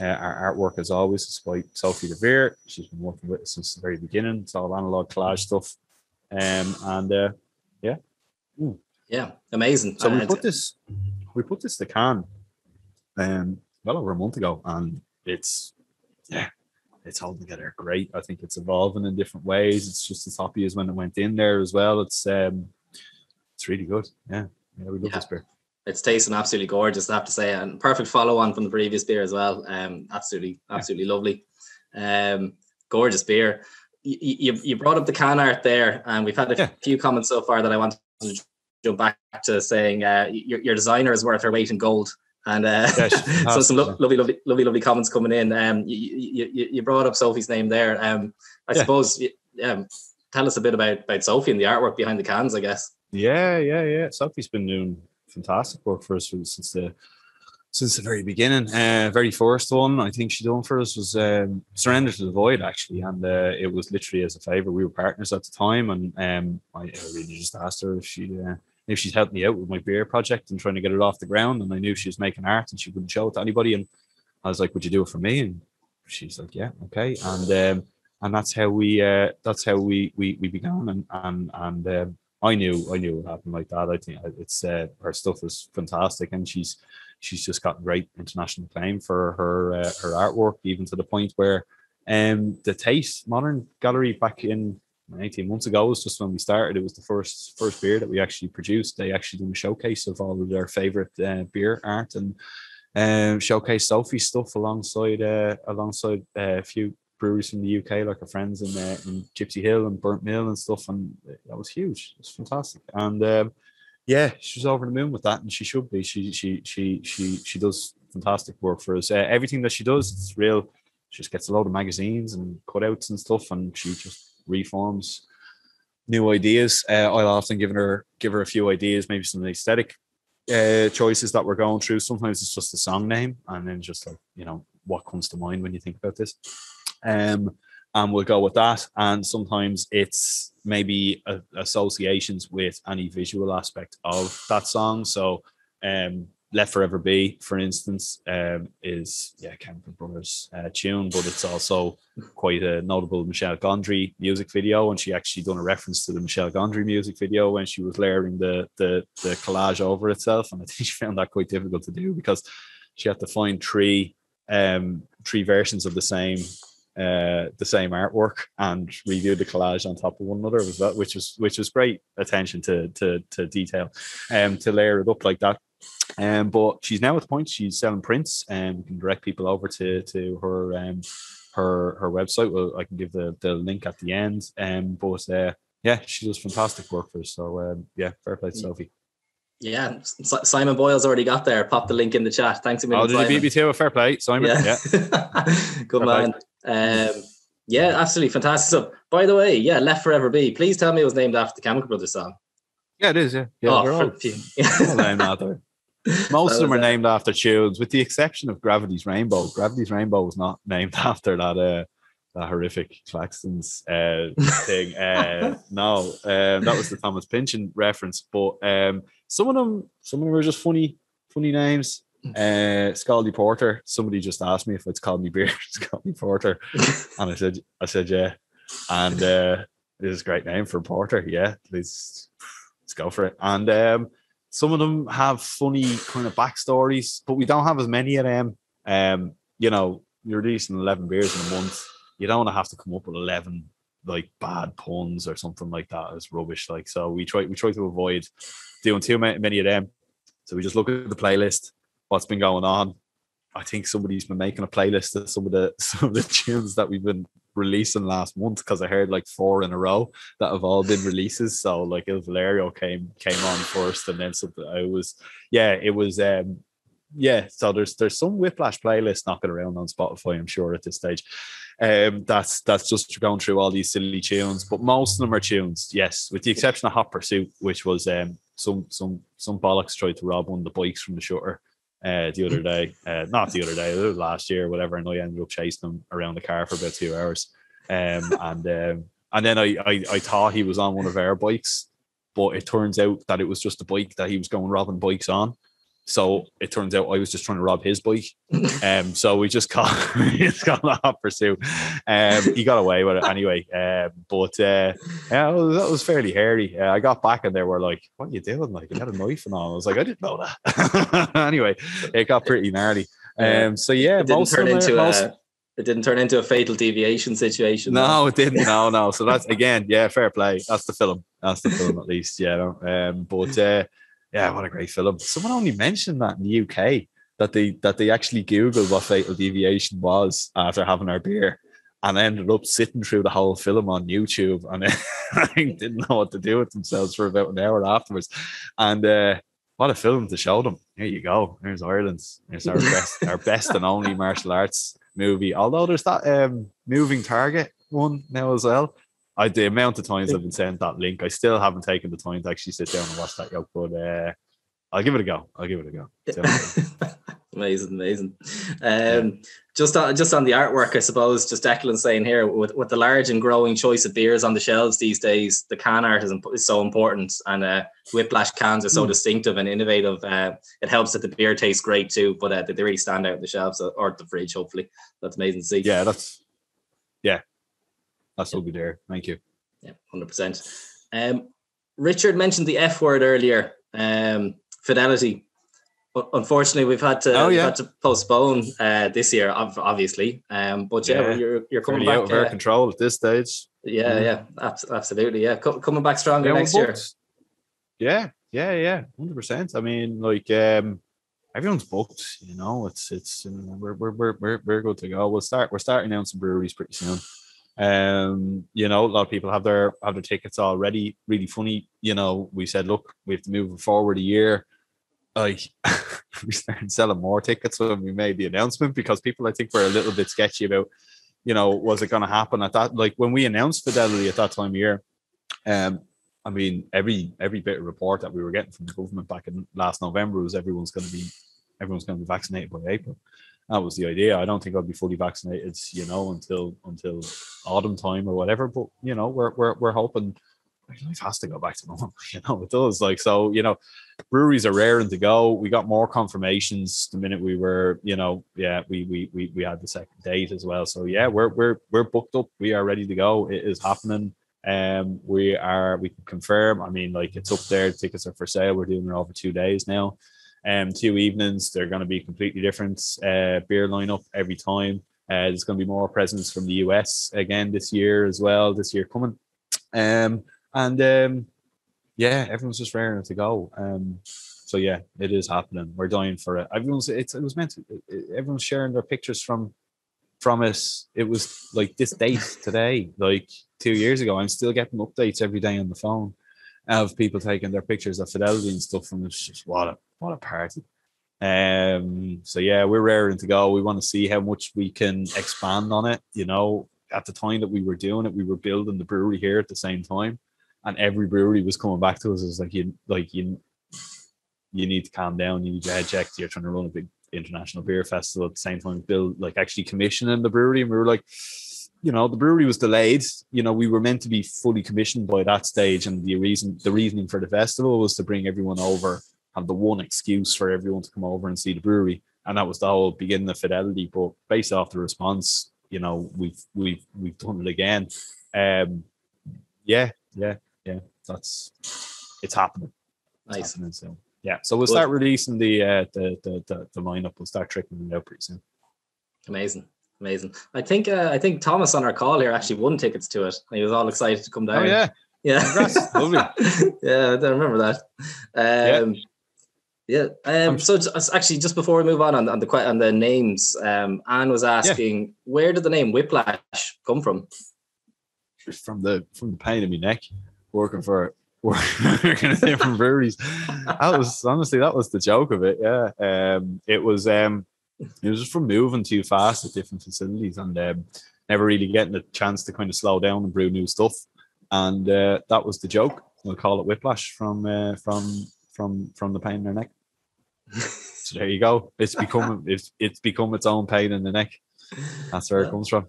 Speaker 2: our artwork, as always, is by Sophie de Veer. She's been working with us since the very beginning. It's all analog collage stuff, yeah.
Speaker 1: Yeah, amazing.
Speaker 2: So we put this to can well over a month ago, and it's holding together great. I think it's evolving in different ways. It's just as hoppy as when it went in there as well. It's really good. Yeah, we love this beer.
Speaker 1: It's tasting absolutely gorgeous, I have to say, and perfect follow on from the previous beer as well. Absolutely lovely. Gorgeous beer. You brought up the can art there, and we've had a few comments so far that I want to jump back to, saying your designer is worth her weight in gold. And so some lovely comments coming in. You brought up Sophie's name there. I suppose tell us a bit about Sophie and the artwork behind the cans, I guess.
Speaker 2: Yeah. Sophie's been doing fantastic work for us since the very beginning. Very first one I think she done for us was Surrender to the Void, actually, and it was literally as a favor. We were partners at the time, and I really just asked her if she'd help me out with my beer project and trying to get it off the ground. And I knew she was making art and she wouldn't show it to anybody, and I was like, would you do it for me? And she's like, yeah, okay. And that's how we began, and I knew it would happen like that. I think it's her stuff is fantastic, and she's just got great international acclaim for her artwork, even to the point where the Tate Modern Gallery back in 18 months ago was just when we started. It was the first beer that we actually produced. They actually did a showcase of all of their favorite beer art, and showcase Sophie's stuff alongside a few breweries from the UK, like our friends in Gypsy Hill and Burnt Mill and stuff, and that was huge. It was fantastic. And she was over the moon with that, and she should be. She does fantastic work for us. Everything that she does, it's real. She just gets a load of magazines and cutouts and stuff, and she just reforms new ideas. I'll often give her a few ideas, maybe some aesthetic choices that we're going through. Sometimes it's just a song name, and then just like, what comes to mind when you think about this. And we'll go with that. And sometimes it's maybe associations with any visual aspect of that song. So Let Forever Be, for instance, is Chemical Brothers tune, but it's also quite a notable Michelle Gondry music video, and she actually done a reference to the Michelle Gondry music video when she was layering the collage over itself. And I think she found that quite difficult to do because she had to find three versions of the same artwork and review the collage on top of one another, which was great attention to detail, to layer it up like that. But she's now at the point she's selling prints, and we can direct people over to her website. Well, I can give the link at the end. But she does fantastic work for us. So fair play to Sophie.
Speaker 1: Yeah, Simon Boyle's already got there. Pop the link in the chat. Thanks a million.
Speaker 2: Did he beat me too? Fair play, Simon. Yeah.
Speaker 1: Good man. Absolutely fantastic stuff. By the way, Let Forever Be. Please tell me it was named after the Chemical Brothers song.
Speaker 2: Yeah, it is. Yeah. They're all named after. Most of them are named after tunes, with the exception of Gravity's Rainbow. Gravity's Rainbow was not named after that horrific Claxton's thing. No, that was the Thomas Pynchon reference. But some of them are just funny names. Scaldy Porter. Somebody just asked me if it's called me beer. Scaldy Porter, and I said yeah. And this is a great name for Porter. Yeah, let's go for it. And some of them have funny kind of backstories, but we don't have as many of them. You're releasing 11 beers in a month. You don't have to come up with 11 like bad puns or something like that. It's rubbish. Like, so we try to avoid doing too many of them. So we just look at the playlist, what's been going on. I think somebody's been making a playlist of some of the tunes that we've been releasing last month because I heard like 4 in a row that have all been releases. So like Velouria came on first, and then something. So there's some Whiplash playlist knocking around on Spotify, I'm sure, at this stage. That's just going through all these silly tunes, but most of them are tunes, yes, with the exception of Hot Pursuit, which was some bollocks tried to rob one of the bikes from the shutter the other day. Not the other day, it was last year, whatever, and I ended up chasing them around the car for about 2 hours. And then I thought he was on one of our bikes, but it turns out that it was just a bike that he was going robbing bikes on. So it turns out I was just trying to rob his bike. So we just got a Hot Pursuit. He got away with it anyway. That was fairly hairy. I got back and they were like, "What are you doing? Like, you had a knife and all." I was like, "I didn't know that." Anyway, it got pretty gnarly. It
Speaker 1: didn't turn into a fatal deviation situation.
Speaker 2: No, it didn't. No. So that's, again, fair play. That's the film. At least. Yeah. Yeah, what a great film. Someone only mentioned that in the UK, that they actually Googled what fatal deviation was after having our beer, and ended up sitting through the whole film on YouTube, and I didn't know what to do with themselves for about an hour afterwards. And what a film to show them. Here you go. There's Ireland's. There's our best and only martial arts movie. Although there's that Moving Target one now as well. The amount of times I've been sent that link, I still haven't taken the time to actually sit down and watch that yet, but I'll give it a go.
Speaker 1: Amazing. Just on the artwork, I suppose, just Declan saying here, with the large and growing choice of beers on the shelves these days, the can art is so important, and Whiplash cans are so distinctive and innovative. It helps that the beer tastes great too, but they really stand out on the shelves or the fridge, hopefully. That's amazing to see.
Speaker 2: That's will be there. Thank you.
Speaker 1: Yeah, 100%. Richard mentioned the F word earlier. Fidelity. Unfortunately, we've had to postpone this year, obviously. But you're coming back
Speaker 2: out of our control at this stage.
Speaker 1: Absolutely. Yeah, coming back stronger next year.
Speaker 2: Yeah, 100%. I mean, like everyone's booked. You know, it's we're good to go. We're starting out some breweries pretty soon. You know, a lot of people have their tickets already. Really funny, you know, we said, look, we have to move forward a year. Like, we started selling more tickets when we made the announcement, because people, I think, were a little bit sketchy about, you know, was it going to happen at that? Like, when we announced Fidelity at that time of year, I mean, every bit of report that we were getting from the government back in last November was everyone's going to be vaccinated by April. That was the idea. I don't think I'll be fully vaccinated, you know, until autumn time or whatever. But you know, we're hoping life has to go back to normal. You know, it does. Like, so, you know, breweries are raring to go. We got more confirmations the minute we were, you know, we had the second date as well. So yeah, we're booked up. We are ready to go. It is happening. We can confirm. I mean, like, it's up there. Tickets are for sale. We're doing it over 2 days now. 2 evenings. They're going to be completely different beer lineup every time. There's going to be more presence from the US again this year as well. This year coming, everyone's just raring to go. So yeah, it is happening. We're dying for it. Everyone's sharing their pictures from it. It was like this date today, like 2 years ago. I'm still getting updates every day on the phone of people taking their pictures of Fidelity and stuff, and it's just what a party. So yeah, we're raring to go. We want to see how much we can expand on it. You know, at the time that we were doing it, we were building the brewery here at the same time, and every brewery was coming back to us as you need to calm down. You need your head checked. You're trying to run a big international beer festival at the same time, actually commissioning the brewery, and we were like, you know, the brewery was delayed. You know, we were meant to be fully commissioned by that stage, and the reasoning for the festival was to bring everyone over, have the one excuse for everyone to come over and see the brewery, and that was the whole beginning of Fidelity. But based off the response, you know, we've done it again. It's happening. Nice. It's happening soon. Yeah, so we'll start releasing the lineup. We'll start trickling it out pretty soon.
Speaker 1: Amazing. I think Thomas on our call here actually won tickets to it. He was all excited to come down.
Speaker 2: Oh yeah.
Speaker 1: Congrats.
Speaker 2: Lovely.
Speaker 1: Yeah, I don't remember that. Yeah. So actually, just before we move on the names, Anne was asking, where did the name Whiplash come from?
Speaker 2: From the pain in my neck, working in different breweries. That was the joke of it. Yeah. It was just from moving too fast at different facilities and never really getting a chance to kind of slow down and brew new stuff. And that was the joke. We'll call it Whiplash from the pain in their neck. So there you go. It's become its own pain in the neck. That's where it comes from.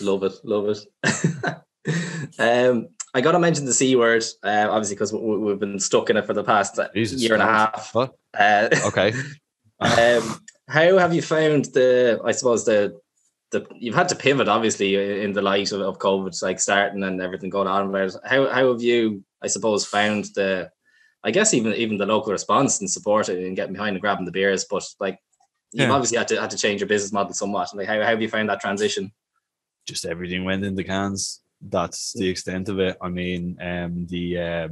Speaker 1: Love it. I got to mention the C word, obviously, because we've been stuck in it for the past year and a half.
Speaker 2: What? Okay.
Speaker 1: How have you found you've had to pivot, obviously, in the light of COVID, like starting and everything going on about it. How have you, I suppose, found even the local response and support and getting behind and grabbing the beers? But like, you've obviously had to change your business model somewhat. Like, how have you found that transition?
Speaker 2: Just everything went in the cans. That's the extent of it. I mean, the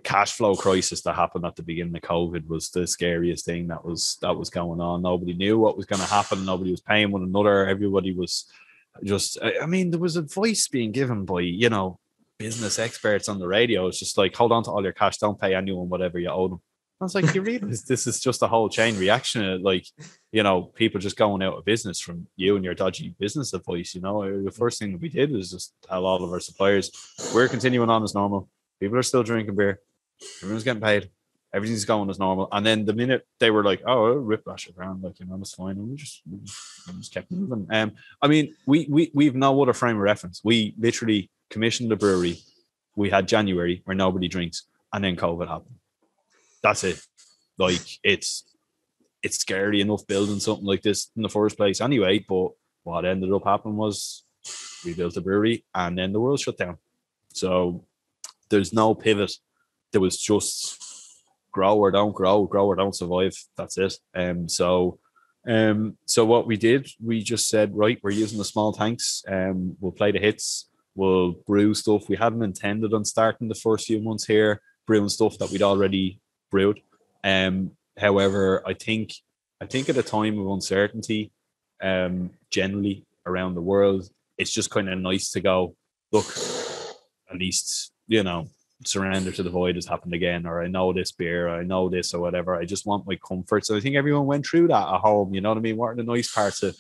Speaker 2: cash flow crisis that happened at the beginning of COVID was the scariest thing that was going on. Nobody knew what was going to happen. Nobody was paying one another. Everybody was just, I mean, there was advice being given by, business experts on the radio. It's just like, hold on to all your cash. Don't pay anyone whatever you owe them. I was like, you realize this is just a whole chain reaction. Like, people just going out of business from you and your dodgy business advice. The first thing that we did was just tell all of our suppliers, we're continuing on as normal. People are still drinking beer. Everyone's getting paid. Everything's going as normal. And then the minute they were like, oh, Whiplash around, like, that's fine. And we just kept moving. I mean, we've no other frame of reference. We literally commissioned the brewery. We had January where nobody drinks, and then COVID happened. That's it. Like, it's scary enough building something like this in the first place anyway. But what ended up happening was we built a brewery and then the world shut down. So there's no pivot. There was just grow or don't grow, grow or don't survive. That's it. So what we did, we just said, right, we're using the small tanks. We'll play the hits. We'll brew stuff. We hadn't intended on starting the first few months here brewing stuff that we'd already brewed. However, I think at a time of uncertainty, generally around the world, it's just kind of nice to go, look, at least, surrender to the void has happened again, or I know this beer, or I know this, or whatever. I just want my comfort. So I think everyone went through that at home. You know what I mean? What are the nice parts of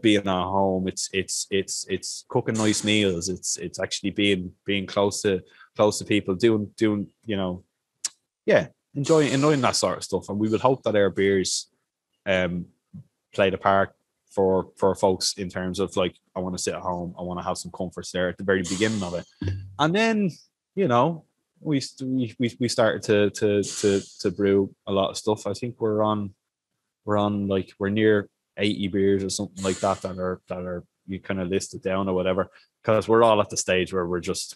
Speaker 2: being at home? It's cooking nice meals. It's actually being close to people, doing enjoying that sort of stuff. And we would hope that our beers played a part for folks in terms of, like, I want to sit at home, I want to have some comforts there at the very beginning of it. And then, we started to brew a lot of stuff. I think we're near 80 beers or something like that are you kind of listed down or whatever, because we're all at the stage where we're just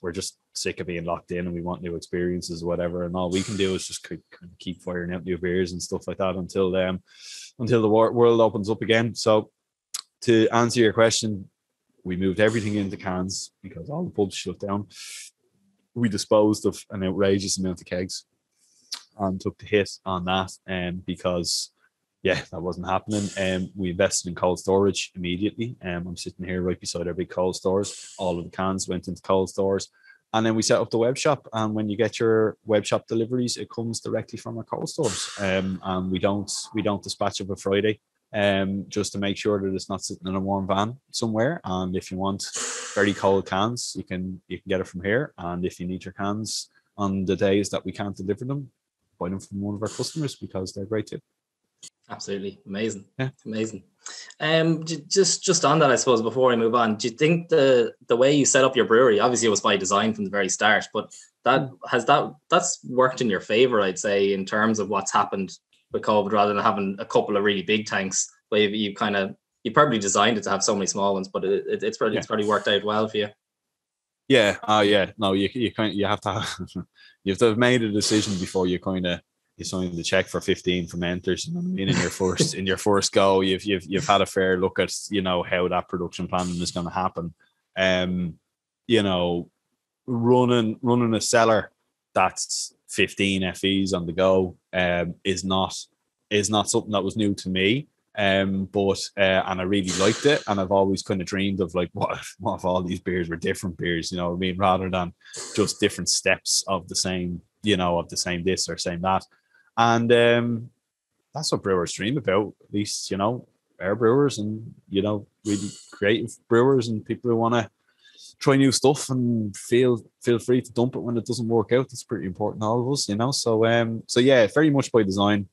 Speaker 2: sick of being locked in and we want new experiences or whatever, and all we can do is just kind of keep firing out new beers and stuff like that until the world opens up again. So to answer your question, we moved everything into cans because all the pubs shut down. We disposed of an outrageous amount of kegs and took the hit on that, because that wasn't happening. We invested in cold storage immediately. I'm sitting here right beside our big cold stores. All of the cans went into cold stores. And then we set up the web shop. And when you get your web shop deliveries, it comes directly from our cold stores. And we don't dispatch over Friday, just to make sure that it's not sitting in a warm van somewhere. And if you want very cold cans, you can get it from here. And if you need your cans on the days that we can't deliver them, buy them from one of our customers because they're great too.
Speaker 1: Absolutely amazing. Yeah, amazing. Just on that, I suppose, before I move on, do you think the way you set up your brewery, obviously it was by design from the very start, but that's worked in your favor, I'd say, in terms of what's happened with COVID, rather than having a couple of really big tanks where you probably designed it to have so many small ones, but it's probably worked out well for you.
Speaker 2: Yeah. No, you have to have made a decision before you sign the check for 15 fermenters. You know what I mean? In your first go, you've had a fair look at how that production planning is going to happen. Running a cellar that's 15 FEs on the go, is not something that was new to me. But and I really liked it, and I've always kind of dreamed of like, what if all these beers were different beers, you know what I mean, rather than just different steps of the same, you know, of the same this or same that. And that's what brewers dream about, at least, you know, our brewers, and, you know, really creative brewers and people who want to try new stuff and feel free to dump it when it doesn't work out. That's pretty important to all of us, you know. So yeah, very much by design.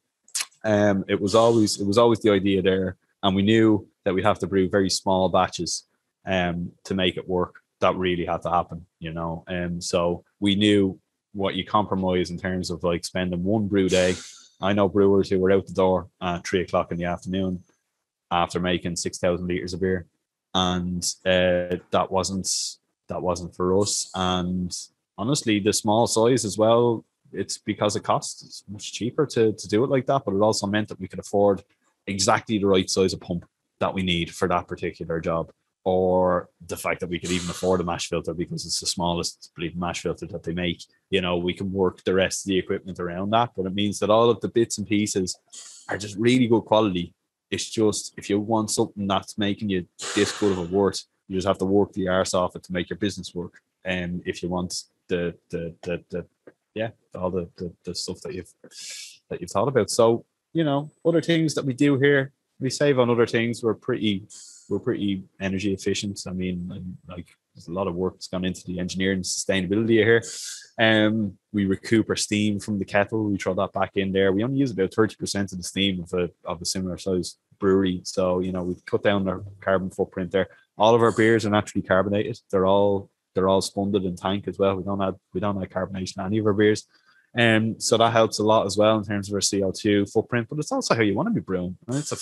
Speaker 2: It was always the idea there, and we knew that we'd have to brew very small batches to make it work. That really had to happen, you know. So we knew what you compromise in terms of like spending one brew day. I know brewers who were out the door at 3 o'clock in the afternoon after making 6,000 liters of beer, and that wasn't for us. And honestly, the small size as well, it's because it costs. It's much cheaper to do it like that, but it also meant that we could afford exactly the right size of pump that we need for that particular job, or the fact that we could even afford a mash filter because it's the smallest mash filter that they make. You know, we can work the rest of the equipment around that, but it means that all of the bits and pieces are just really good quality. It's just, if you want something that's making you this good of a wort, you just have to work the arse off it to make your business work. And if you want all the stuff that you've thought about. So, you know, other things that we do here, we save on other things. We're pretty energy efficient. I mean, like, there's a lot of work that's gone into the engineering and sustainability here. We recoup our steam from the kettle. We throw that back in there. We only use about 30% of the steam of a similar size brewery. So, you know, we've cut down our carbon footprint there. All of our beers are naturally carbonated. They're all spunded in tank as well. We don't add carbonation in any of our beers. So that helps a lot as well in terms of our CO2 footprint, but it's also how you want to be brewing. And it's a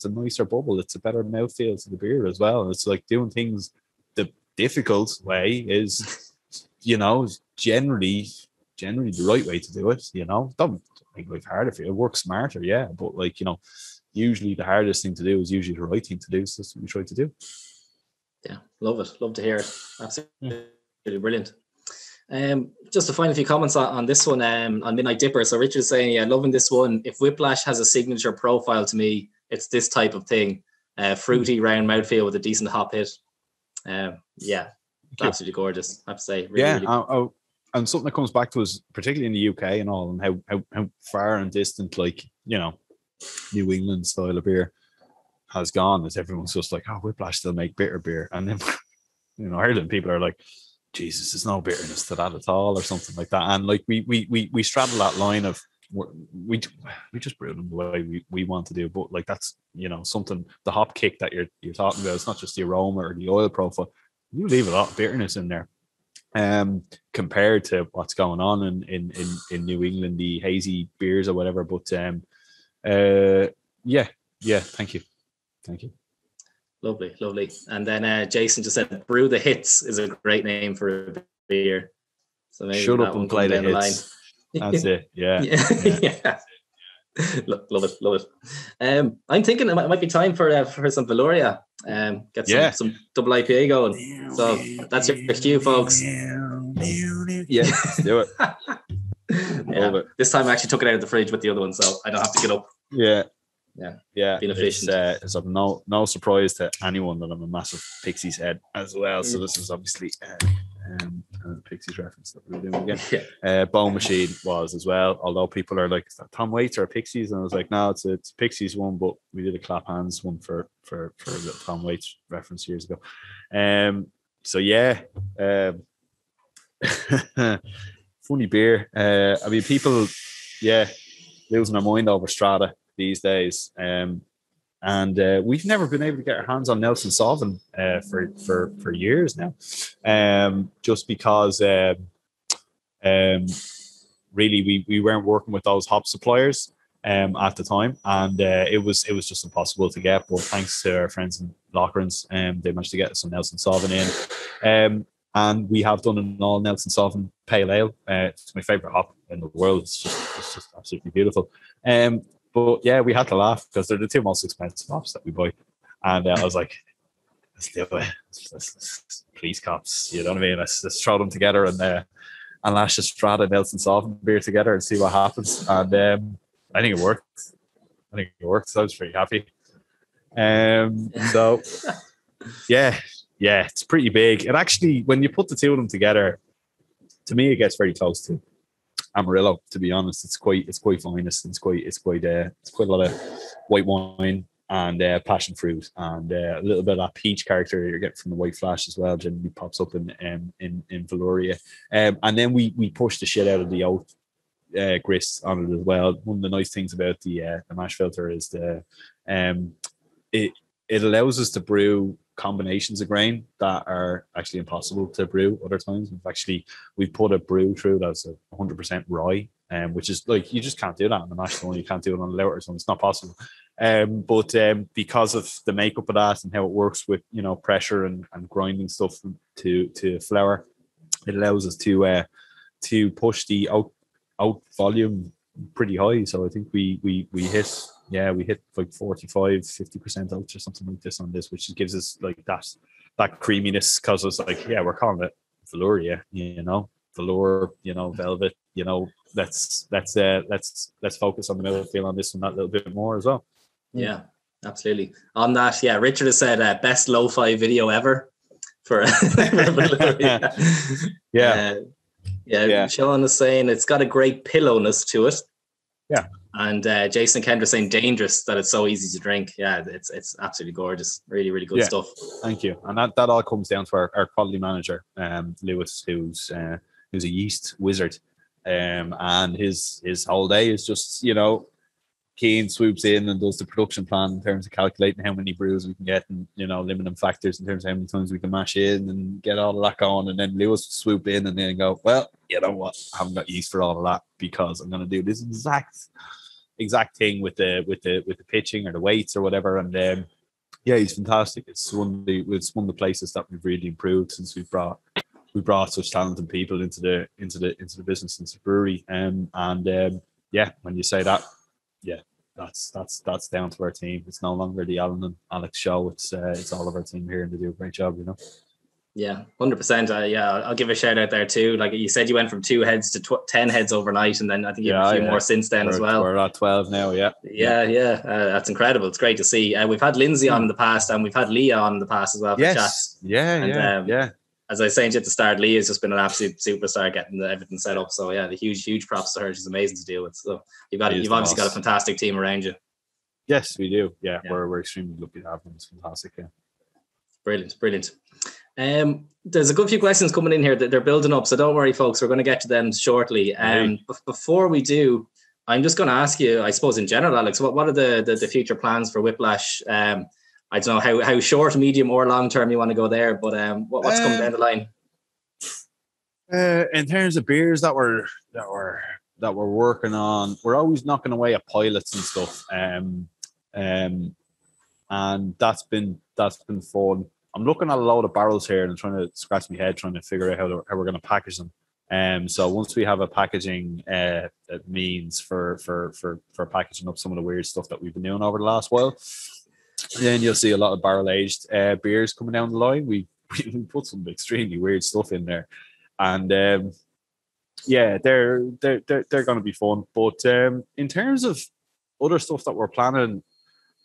Speaker 2: nicer bubble. It's a better mouthfeel to the beer as well. It's like doing things the difficult way is, you know, generally the right way to do it, you know. Don't make life harder for you. Work smarter, yeah. But like, you know, usually the hardest thing to do is usually the right thing to do. So that's what we try to do.
Speaker 1: Yeah, love it. Love to hear it. Absolutely brilliant. Just to find a few comments on this one, on Midnight Dipper. So Richard's saying, yeah, loving this one. If Whiplash has a signature profile to me, it's this type of thing. Fruity, round mouthfeel with a decent hop hit. Yeah, absolutely gorgeous, I have to say. Really, really
Speaker 2: and something that comes back to us, particularly in the UK and all, and how far and distant, like, you know, New England style of beer has gone, is everyone's just like, oh, Whiplash still make bitter beer. And then, you know, Ireland people are like, Jesus, there's no bitterness to that at all, or something like that. And like we straddle that line of we just brew them the way we want to do, but like, that's, you know, something, the hop kick that you're talking about, it's not just the aroma or the oil profile. You leave a lot of bitterness in there, compared to what's going on in New England, the hazy beers or whatever. But thank you.
Speaker 1: Lovely. And then Jason just said, Brew the Hits is a great name for a beer. So maybe
Speaker 2: shut up and play the hits. That's it. Yeah.
Speaker 1: Yeah. Love it. I'm thinking it might be time for some Velouria. Get some double IPA going. So that's your cue, folks.
Speaker 2: Yeah, let's do it.
Speaker 1: Love it. This time I actually took it out of the fridge with the other one, so I don't have to get up.
Speaker 2: Yeah.
Speaker 1: Being efficient.
Speaker 2: It's of no surprise to anyone that I'm a massive Pixies head as well. So this is obviously a Pixies reference that we're doing again. Bone Machine was as well. Although people are like, is that Tom Waits or Pixies? And I was like, no, it's a Pixies one, but we did a Clap Hands one for a little Tom Waits reference years ago. So yeah, funny beer. I mean, people, losing their mind over Strata these days, and we've never been able to get our hands on Nelson Sauvin for years now, just because really we weren't working with those hop suppliers at the time, and it was just impossible to get. But thanks to our friends in Lockrans, they managed to get some Nelson Sauvin in, and we have done an all Nelson Sauvin pale ale. It's my favorite hop in the world. It's just absolutely beautiful. But yeah, we had to laugh because they're the two most expensive hops that we buy. And I was like, let's do it. Let's police cops, you know what I mean? Let's throw them together and and Lash Estrada Nelson Soft beer together and see what happens. And I think it worked. So I was pretty happy. So yeah, it's pretty big. And actually, when you put the two of them together, to me, it gets very close to Amarillo. To be honest, it's quite finest. It's quite a lot of white wine and passion fruit and a little bit of that peach character you're getting from the White Flash as well. Generally pops up in Velouria. And then we push the shit out of the oat grist on it as well. One of the nice things about the mash filter is it allows us to brew combinations of grain that are actually impossible to brew other times. We've put a brew through that's 100% rye, which is like, you just can't do that on the mash one. You can't do it on a lauter, so it's not possible. But because of the makeup of that and how it works with, you know, pressure and grinding stuff to flour, it allows us to push the out volume pretty high. So I think we hit like 45-50% oats or something like this on this, which gives us like that creaminess, because it's like, yeah, we're calling it Velouria, you know, velour, you know, velvet, you know, let's focus on the mouthfeel on this one that little bit more as well.
Speaker 1: Yeah, absolutely. On that, yeah, Richard has said best lo-fi video ever for Velouria. Yeah. Sean is saying it's got a great pillowness to it.
Speaker 2: Yeah.
Speaker 1: And Jason Kendra saying dangerous, that it's so easy to drink. Yeah, it's absolutely gorgeous. Really, really good stuff.
Speaker 2: Thank you. And that all comes down to our quality manager, Lewis, who's a yeast wizard. And his whole day is just, you know, Keane swoops in and does the production plan in terms of calculating how many brews we can get and, you know, limiting factors in terms of how many times we can mash in and get all of that going. And then Lewis will swoop in and then go, well, you know what, I haven't got yeast for all of that because I'm going to do this exact thing with the pitching or the weights or whatever. And yeah, he's fantastic. It's one of the places that we've really improved since we brought such talented people into the business, into the brewery. Yeah, when you say that, yeah, that's down to our team. It's no longer the Alan and Alex show. It's all of our team here, and they do a great job, you know.
Speaker 1: Yeah, 100%. Yeah, I'll give a shout out there too. Like you said, you went from 2 heads to 10 heads overnight, and then I think you have a few more since then as well.
Speaker 2: We're at 12 now. Yeah.
Speaker 1: That's incredible. It's great to see. We've had Lindsay on in the past, and we've had Leah on in the past as well for chats.
Speaker 2: Yeah.
Speaker 1: As I was saying at the start, Leah's just been an absolute superstar getting everything set up. So yeah, the huge props to her. She's amazing to deal with. So you've obviously got a fantastic team around you.
Speaker 2: Yes, we do. Yeah. We're extremely lucky to have them. It's fantastic. Yeah.
Speaker 1: Brilliant. There's a good few questions coming in here that they're building up, so don't worry, folks. We're going to get to them shortly. Before we do, I'm just going to ask you, I suppose, in general, Alex, what are the future plans for Whiplash? I don't know how short, medium, or long term you want to go there, but what's coming down the line?
Speaker 2: In terms of beers that we're working on, we're always knocking away at pilots and stuff, and that's been fun. I'm looking at a load of barrels here and trying to scratch my head, trying to figure out how we're going to package them. So once we have a packaging means for packaging up some of the weird stuff that we've been doing over the last while, then you'll see a lot of barrel aged beers coming down the line. We put some extremely weird stuff in there, and they're going to be fun. But in terms of other stuff that we're planning,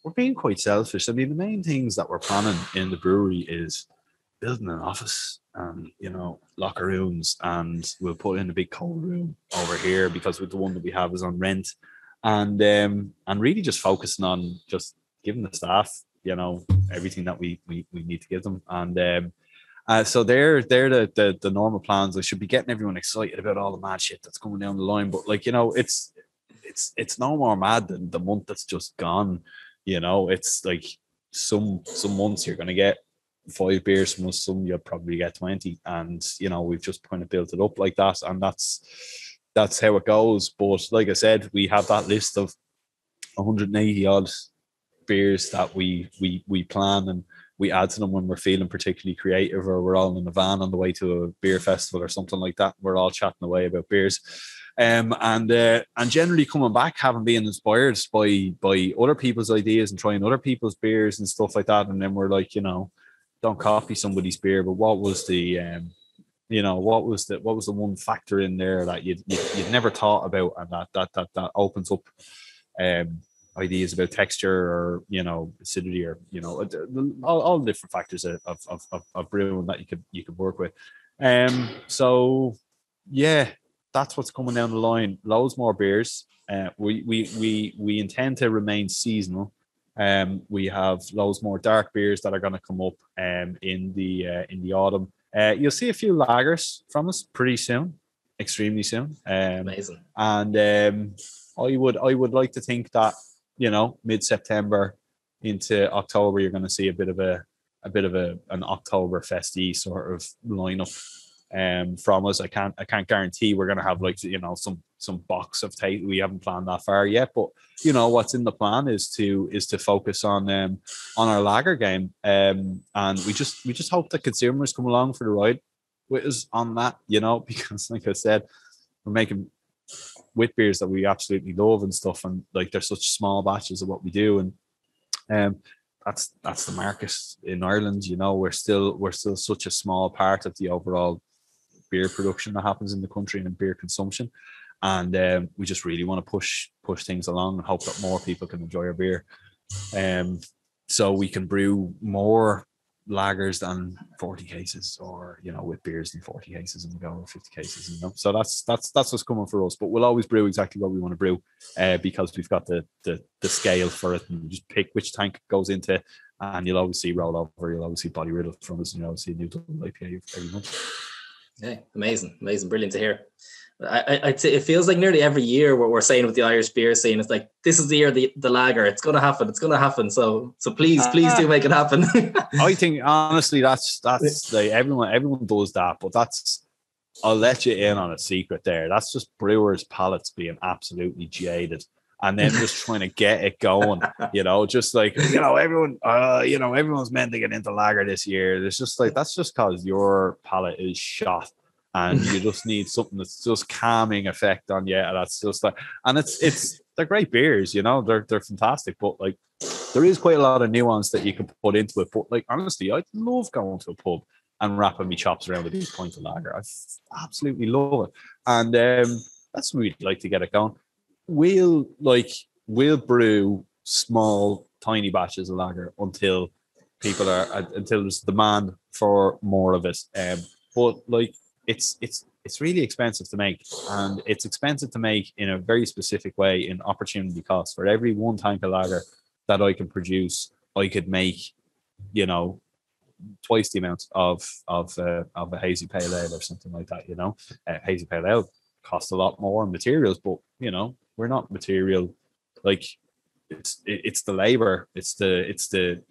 Speaker 2: we're being quite selfish. I mean, the main things that we're planning in the brewery is building an office and, you know, locker rooms, and we'll put in a big cold room over here because the one that we have is on rent, and really just focusing on just giving the staff, you know, everything that we need to give them. And so they're the normal plans. I should be getting everyone excited about all the mad shit that's coming down the line, but like, you know, it's no more mad than the month that's just gone. You know, it's like some months you're going to get 5 beers, some you'll probably get 20. And, you know, we've just kind of built it up like that. And that's how it goes. But like I said, we have that list of 180 odd beers that we plan, and we add to them when we're feeling particularly creative, or we're all in a van on the way to a beer festival or something like that. We're all chatting away about beers. And generally coming back, having been inspired by other people's ideas and trying other people's beers and stuff like that. And then we're like, you know, don't copy somebody's beer, but what was the you know, what was the one factor in there that you'd never thought about, and that opens up ideas about texture, or, you know, acidity, or, you know, all different factors of brewing that you could work with. So yeah, that's what's coming down the line. Loads more beers. We intend to remain seasonal. We have loads more dark beers that are going to come up in the autumn. You'll see a few lagers from us pretty soon, extremely soon.
Speaker 1: Amazing.
Speaker 2: And I would like to think that, you know, mid-September into October, you're going to see a bit of an October festy sort of lineup from us. I can't guarantee we're going to have, like, you know, some box of taste. We haven't planned that far yet, but, you know, what's in the plan is to focus on our lager game, and we just hope that consumers come along for the ride with us on that, you know, because, like I said, we're making Witbiers that we absolutely love and stuff, and, like, they're such small batches of what we do, and that's the market in Ireland. You know, we're still such a small part of the overall beer production that happens in the country and beer consumption, and we just really want to push things along and hope that more people can enjoy our beer, so we can brew more lagers than 40 cases, or, you know, with beers than 40 cases, and we go over 50 cases, you know. So that's what's coming for us, but we'll always brew exactly what we want to brew, because we've got the scale for it, and you just pick which tank it goes into, and you'll always see rollover, you'll always see body riddle from us, and you'll always see a new double IPA every month.
Speaker 1: Yeah, amazing, brilliant to hear. I'd say it feels like nearly every year what we're saying with the Irish beer scene, it's like, this is the year the lager, it's going to happen. So please do make it happen.
Speaker 2: I think, honestly, that's like, everyone does that, but I'll let you in on a secret there. That's just brewers' palates being absolutely jaded, and then just trying to get it going, you know, just like, you know, everyone's meant to get into lager this year. It's just like, that's just because your palate is shot, and you just need something that's just calming effect on you. And that's just like, and they're great beers, you know, they're fantastic, but, like, there is quite a lot of nuance that you can put into it. But, like, honestly, I love going to a pub and wrapping my chops around a big pint of lager. I absolutely love it, and that's what we'd like to get it going. We'll brew small, tiny batches of lager until there's demand for more of it. But, like, it's really expensive to make, and it's expensive to make in a very specific way, in opportunity cost. For every one tank of lager that I can produce, I could make, you know, twice the amount of a hazy pale ale or something like that. You know, hazy pale ale costs a lot more in materials, but, you know, we're not material, like, it's the labor, it's the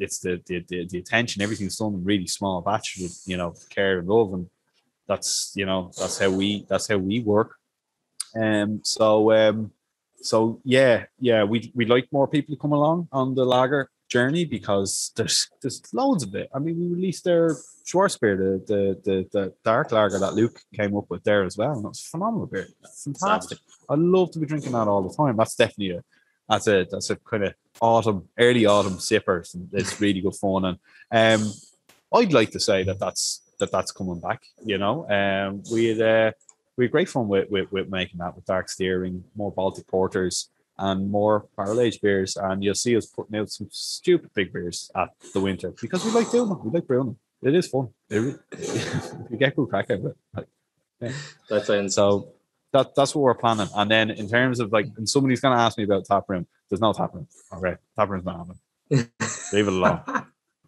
Speaker 2: attention, everything's done in really small batches with, you know, care and love, and that's, you know, that's how we work. So we'd like more people to come along on the lager journey, because there's loads of it. I mean, we released their Schwarzbier, the dark lager that Luke came up with there as well, and it's phenomenal beer. It's fantastic. I love to be drinking that all the time. That's definitely that's a kind of early autumn sipper. It's really good fun, and I'd like to say that's coming back. You know, we had great fun with making that, with dark steering, more Baltic porters, and more barrel aged beers. And you'll see us putting out some stupid big beers at the winter, because we like doing them. We like brewing them. It is fun. You get good crack out of it. Like, yeah.
Speaker 1: That sounds
Speaker 2: so. That's what we're planning. And then, in terms of, like, and somebody's going to ask me about tap room, there's no tap room. Okay, tap room's not happening. Leave it alone.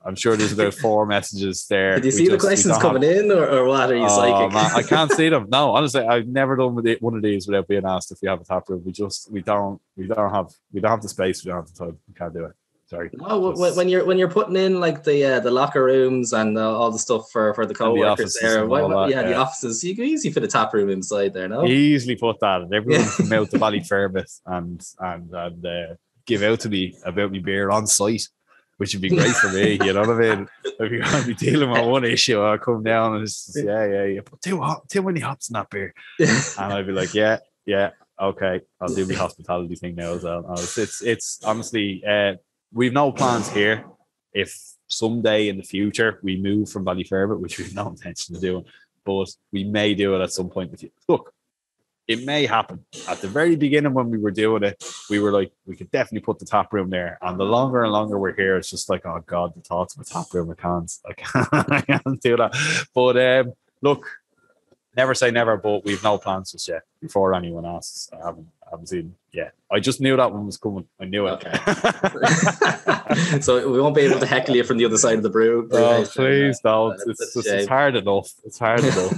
Speaker 2: I'm sure there's about 4 messages there.
Speaker 1: Did you see the questions coming in, or what? Are you psychic?
Speaker 2: Man, I can't see them. No, honestly, I've never done one of these without being asked if we have a tap room. We don't have the space. We don't have the time. We can't do it. Sorry.
Speaker 1: No, when you're putting in, like, the locker rooms and all the stuff for the co-workers there, the offices, you can easily fit a tap room inside there. No,
Speaker 2: easily put that, and everyone can come out to Ballyfermot and give out to me about my beer on site, which would be great for me. You know what I mean? If you're going to be dealing with one issue, I'll come down and it's just, you put too many hops in that beer, and I'd be like, yeah, okay, I'll do my hospitality thing now as well. It's honestly, we've no plans here. If someday in the future we move from Ballyfermot, which we've no intention of doing, but we may do it at some point with you. Look, it may happen. At the very beginning when we were doing it, we were like, we could definitely put the tap room there. And the longer and longer we're here, it's just like, oh God, the thoughts of a tap room, I can't do that. But look, never say never, but we've no plans just yet. Before anyone asks, I haven't seen. Yeah, I just knew that one was coming. I knew it.
Speaker 1: Okay. So we won't be able to heckle you from the other side of the brew.
Speaker 2: Oh, please don't. It's hard enough. It's hard enough.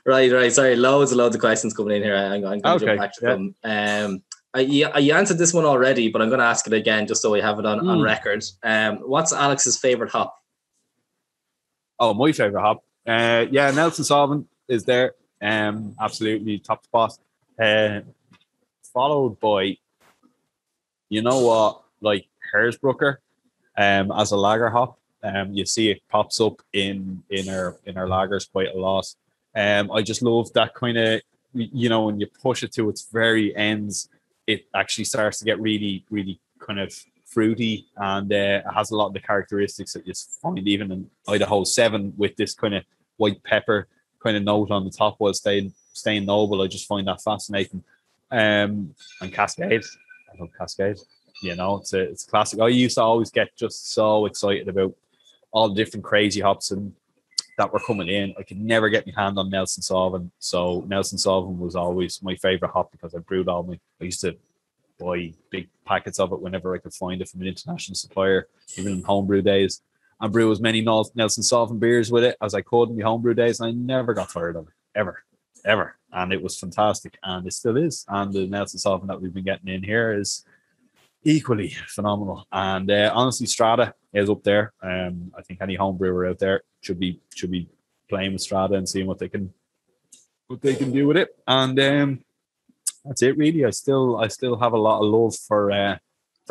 Speaker 1: Right. Sorry, loads of questions coming in here. I'm going to jump back to them. You answered this one already, but I'm going to ask it again just so we have it on record. What's Alex's favorite hop?
Speaker 2: Oh, my favorite hop. Nelson Sauvin is there. Absolutely top spot. Followed by, you know what, like Hersbrucker, as a lager hop. You see it pops up in our lagers quite a lot. I just love that kind of, you know, when you push it to its very ends, it actually starts to get really, really kind of fruity, and it has a lot of the characteristics that you find even in Idaho 7 with this kind of white pepper kind of note on the top while staying noble. I just find that fascinating. And Cascade, I love Cascade. You know, it's a classic. I used to always get just so excited about all the different crazy hops and that were coming in. I could never get my hand on Nelson Sauvin, so Nelson Sauvin was always my favorite hop because I brewed I used to buy big packets of it whenever I could find it from an international supplier, even in homebrew days, and brew as many Nelson Sauvin beers with it as I could in my homebrew days. And I never got tired of it, ever. And it was fantastic, and it still is. And the Nelson Sauvin that we've been getting in here is equally phenomenal. And honestly, Strata is up there. I think any home brewer out there should be playing with Strata and seeing what they can do with it. And that's it, really. I still have a lot of love for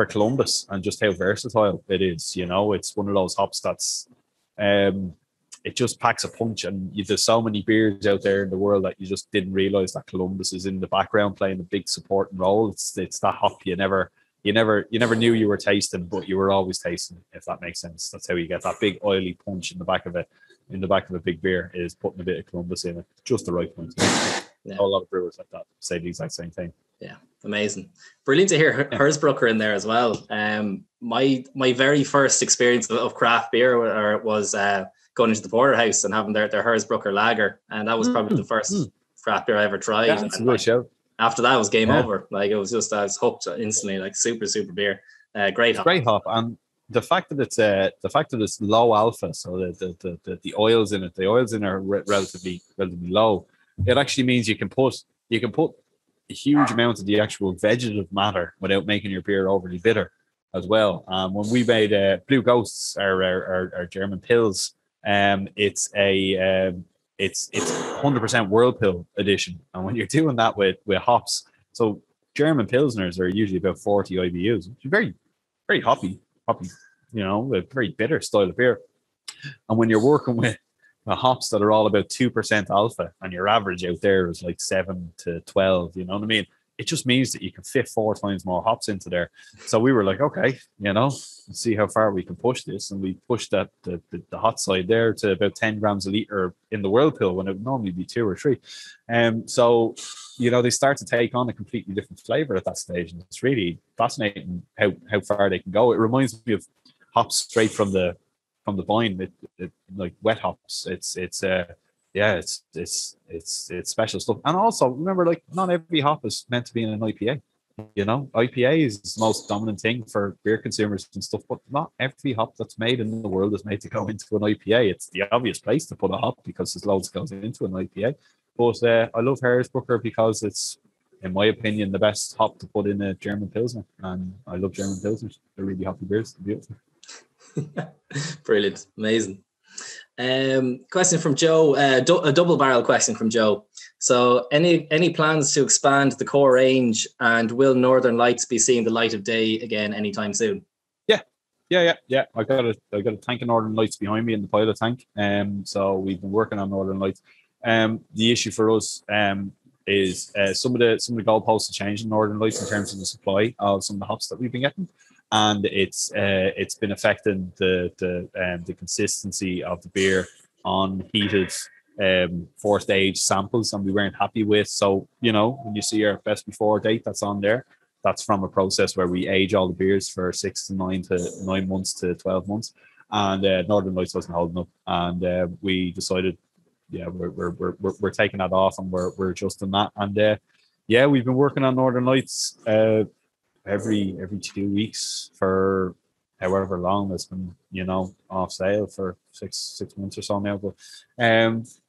Speaker 2: Columbus and just how versatile it is. You know, it's one of those hops that's it just packs a punch, and there's so many beers out there in the world that you just didn't realize that Columbus is in the background playing a big supporting role. It's that hop you never knew you were tasting, but you were always tasting, if that makes sense. That's how you get that big oily punch in the back of a big beer, is putting a bit of Columbus in it, just the right point. Yeah. A lot of brewers like that say the exact same thing.
Speaker 1: Yeah, amazing. Brilliant to hear Hersbrucker in there as well. My very first experience of craft beer was going into the porterhouse and having their Hersbrucker lager, and that was probably the first craft beer I ever tried.
Speaker 2: Yeah, that's a good show.
Speaker 1: After that, it was game over. Like, it was just, I was hooked instantly. Like, super beer. Great hop.
Speaker 2: Great hop, and the fact that it's low alpha, so the oils in it, are relatively low. It actually means you can put a huge amount of the actual vegetative matter without making your beer overly bitter as well. When we made Blue Ghosts, our German pills, it's 100% Whirlpool edition, and when you're doing that with hops, so German pilsners are usually about 40 IBUs, which is very, very hoppy, you know, a very bitter style of beer. And when you're working with hops that are all about 2% alpha, and your average out there is like 7 to 12, you know what I mean? It just means that you can fit 4 times more hops into there. So we were like, okay, you know, let's see how far we can push this. And we pushed the hot side there to about 10 grams a litre in the Whirlpool when it would normally be 2 or 3. So, you know, they start to take on a completely different flavour at that stage. And it's really fascinating how far they can go. It reminds me of hops straight from the vine, like wet hops. It's special stuff. And also remember, like, not every hop is meant to be in an IPA. You know, IPA is the most dominant thing for beer consumers and stuff, but not every hop that's made in the world is made to go into an IPA. It's the obvious place to put a hop because there's loads goes into an IPA. But I love Hersbrucker because it's, in my opinion, the best hop to put in a German Pilsner. And I love German Pilsners. They're really hoppy beers. They're beautiful.
Speaker 1: Brilliant. Amazing. Question from Joe, a double barrel question from Joe. So any plans to expand the core range, and will Northern Lights be seeing the light of day again anytime soon?
Speaker 2: Yeah. I got a tank of Northern Lights behind me in the pilot tank. So we've been working on Northern Lights. The issue for us is some of the goalposts have changed in Northern Lights in terms of the supply of some of the hops that we've been getting. and it's been affecting the consistency of the beer on heated 4th-stage samples, and we weren't happy with. So, you know, when you see our best before date that's on there, that's from a process where we age all the beers for 9 months to 12 months, and Northern Lights wasn't holding up, and we decided, yeah, we're taking that off, and we're adjusting that, and yeah, we've been working on Northern Lights every 2 weeks for however long it's been, you know, off sale for six months or so now. But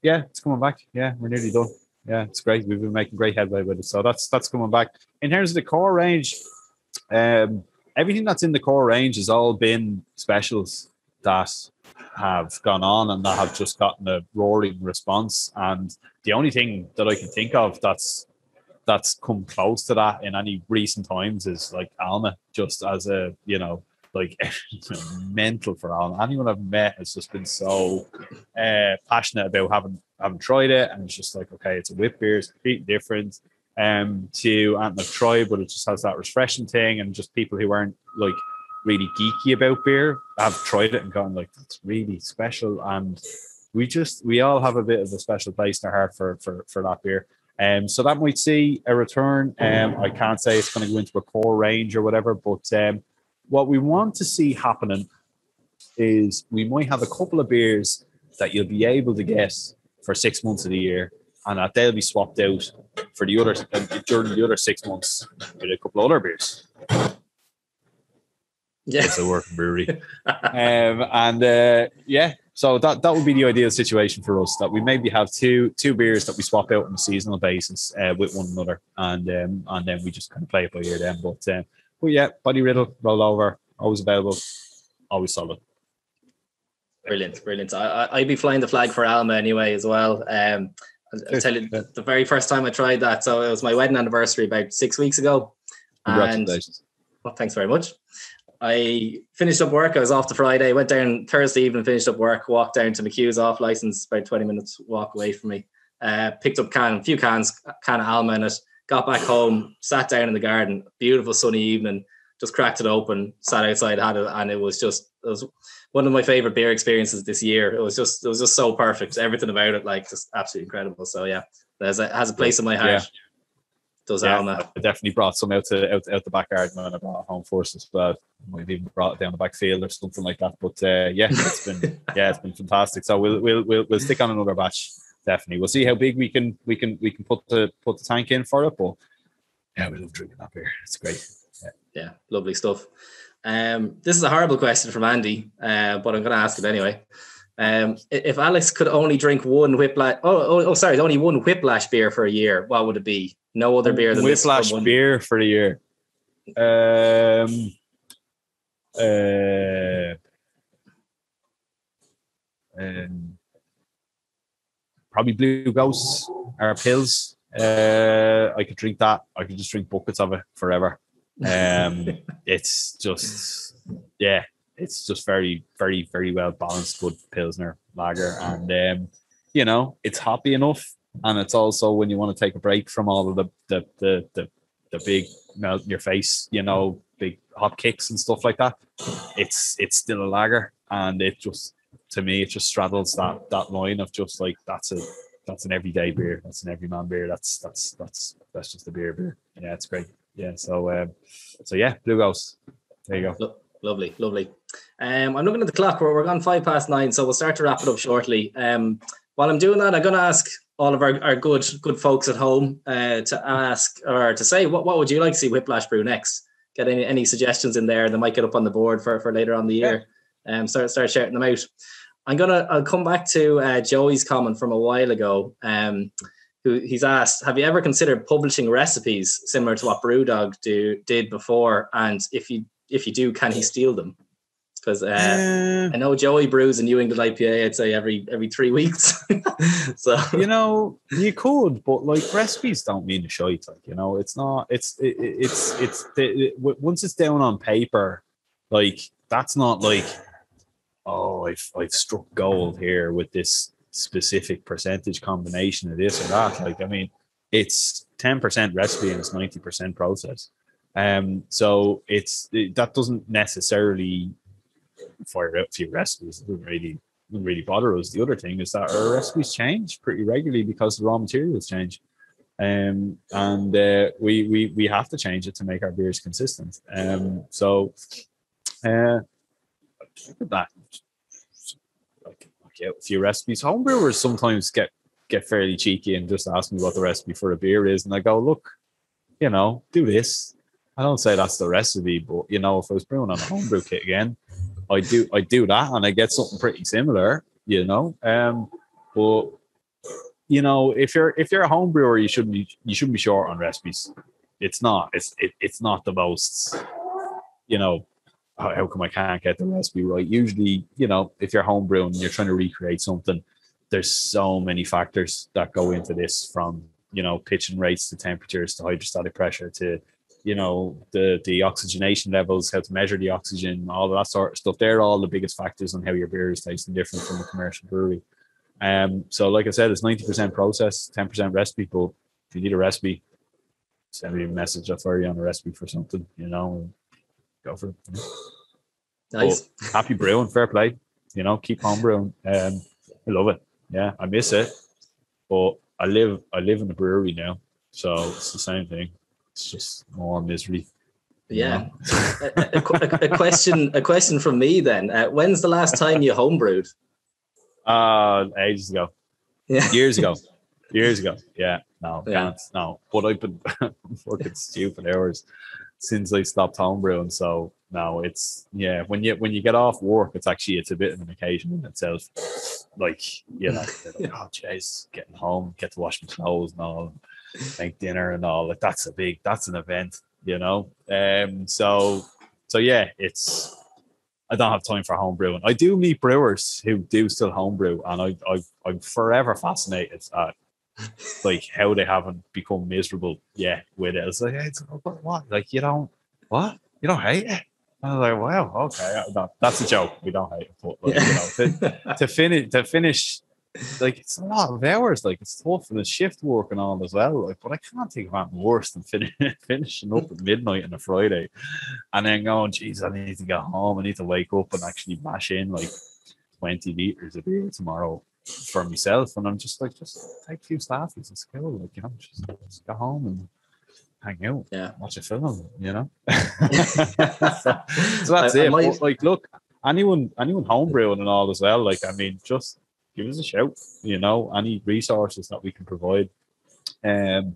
Speaker 2: yeah, it's coming back. Yeah, we're nearly done. Yeah, it's great. We've been making great headway with it. So that's coming back. In terms of the core range, everything that's in the core range has all been specials that have gone on and that have just gotten a roaring response. And the only thing that I can think of that's come close to that in any recent times is like Alma, just as a, you know, like mental for Alma. Anyone I've met has just been so passionate about having tried it, and it's just like, okay, it's a Witbier, it's completely different to anything I've tried, but it just has that refreshing thing, and just people who aren't like really geeky about beer have tried it and gone like, that's really special. And we all have a bit of a special place in our heart for that beer. So that might see a return. I can't say it's going to go into a core range or whatever, but what we want to see happening is we might have a couple of beers that you'll be able to get for 6 months of the year, and that they'll be swapped out for the other during the other 6 months with a couple of other beers.
Speaker 1: Yeah,
Speaker 2: it's a working brewery, yeah. So that would be the ideal situation for us, that we maybe have two beers that we swap out on a seasonal basis with one another, and then we just kind of play it by ear then. But yeah, Body Riddle, Roll Over, always available, always solid.
Speaker 1: Brilliant. I'd be flying the flag for Alma anyway as well. I'll tell you, the very first time I tried that, so it was my wedding anniversary about 6 weeks ago.
Speaker 2: Congratulations.
Speaker 1: Well, thanks very much. I finished up work. I was off the Friday, went down Thursday evening, finished up work, walked down to McHugh's off license, about 20 minutes walk away from me. Picked up a few cans of Alma in it, got back home, sat down in the garden, beautiful sunny evening, just cracked it open, sat outside, had it, and it was one of my favorite beer experiences this year. It was just so perfect. Everything about it, like, just absolutely incredible. So yeah, it has a place in my heart. Yeah. Does Alma.
Speaker 2: I definitely brought some out the back garden when I brought it home for us as well. Might even brought it down the back field or something like that. But yeah, it's been fantastic. So we'll stick on another batch. Definitely, we'll see how big we can put the tank in for it. But yeah, we love drinking that beer. It's great.
Speaker 1: Yeah, lovely stuff. This is a horrible question from Andy, but I'm going to ask it anyway. If Alex could only drink one Whiplash, only one Whiplash beer for a year, what would it be? No other beer than
Speaker 2: Whiplash beer for a year. Probably Blue Ghosts or pills. I could drink that. I could just drink buckets of it forever. It's just very, very, very well balanced, good Pilsner lager, and you know, it's hoppy enough, and it's also, when you want to take a break from all of the big melt in your face, you know, big hop kicks and stuff like that, it's still a lager, and it just, to me, it just straddles that line of just like, that's an everyday beer, that's an everyman beer, that's just a beer. Yeah, it's great. Yeah, so yeah, Blue Ghost. There you go.
Speaker 1: Lovely. I'm looking at the clock. We're gone 9:05, so we'll start to wrap it up shortly. While I'm doing that, I'm going to ask all of our good folks at home to ask, or to say, what would you like to see Whiplash brew next? Get any suggestions in there that might get up on the board for later on the year. Start shouting them out. I'll come back to Joey's comment from a while ago. He's asked, have you ever considered publishing recipes similar to what Brewdog did before? And if you do, can he steal them? Because I know Joey brews a New England IPA, I'd say every 3 weeks. So, you
Speaker 2: know, you could, but like, recipes don't mean a shite. Like, you know, it's not. It's once it's down on paper, like, that's not like, oh, I've struck gold here with this specific percentage combination of this or that. Like, I mean, it's 10% recipe and it's 90% process. So that doesn't necessarily fire out a few recipes. It doesn't really bother us. The other thing is that our recipes change pretty regularly because the raw materials change. And we have to change it to make our beers consistent. So look at that. Like a few recipes. Homebrewers sometimes get fairly cheeky and just ask me what the recipe for a beer is, and I go, look, do this. I don't say that's the recipe, but if I was brewing on a homebrew kit again, I do that and I get something pretty similar. But if you're a home brewer, you shouldn't be short on recipes. It's not the most, how come I can't get the recipe right? Usually, if you're home brewing and you're trying to recreate something, there's so many factors that go into this, from pitching rates to temperatures to hydrostatic pressure to the oxygenation levels, how to measure the oxygen, all of that sort of stuff. They're all the biggest factors on how your beer is tasting different from a commercial brewery. So like I said, it's 90% process, 10% recipe. But if you need a recipe, send me a message. I'll fire you on a recipe for something, and go for it.
Speaker 1: Nice.
Speaker 2: But happy brewing, fair play. Keep on brewing. I love it. Yeah, I miss it. But I live in a brewery now, so it's the same thing. It's just more misery.
Speaker 1: Yeah. A question from me then. When's the last time you homebrewed?
Speaker 2: Ages ago.
Speaker 1: Yeah.
Speaker 2: Years ago. Yeah. No, can't. No. But I've been working stupid hours since I stopped homebrewing. So no, it's when you get off work, it's a bit of an occasion in itself. Like, oh jeez, getting home, get to wash my clothes and all, make dinner and all. Like that's an event, So yeah, I don't have time for home brewing. I do meet brewers who do still homebrew, and I'm forever fascinated at like how they haven't become miserable yet with it. It's like, what? Like you don't hate it? I was like, wow, okay, that's a joke. We don't hate it, but like, to finish. Like it's a lot of hours. Like it's tough, and it's shift work and all as well. Like, but I can't think of anything worse than finishing up at midnight on a Friday, and then going, "Geez, I need to get home. I need to wake up and actually bash in like 20 liters of beer tomorrow for myself." And I'm just like, just take a few staffies. It's cool. Like just go home and hang out, watch a film. So that's it. But, like, look, anyone homebrewing and all as well. Like, I mean, just give us a shout, any resources that we can provide in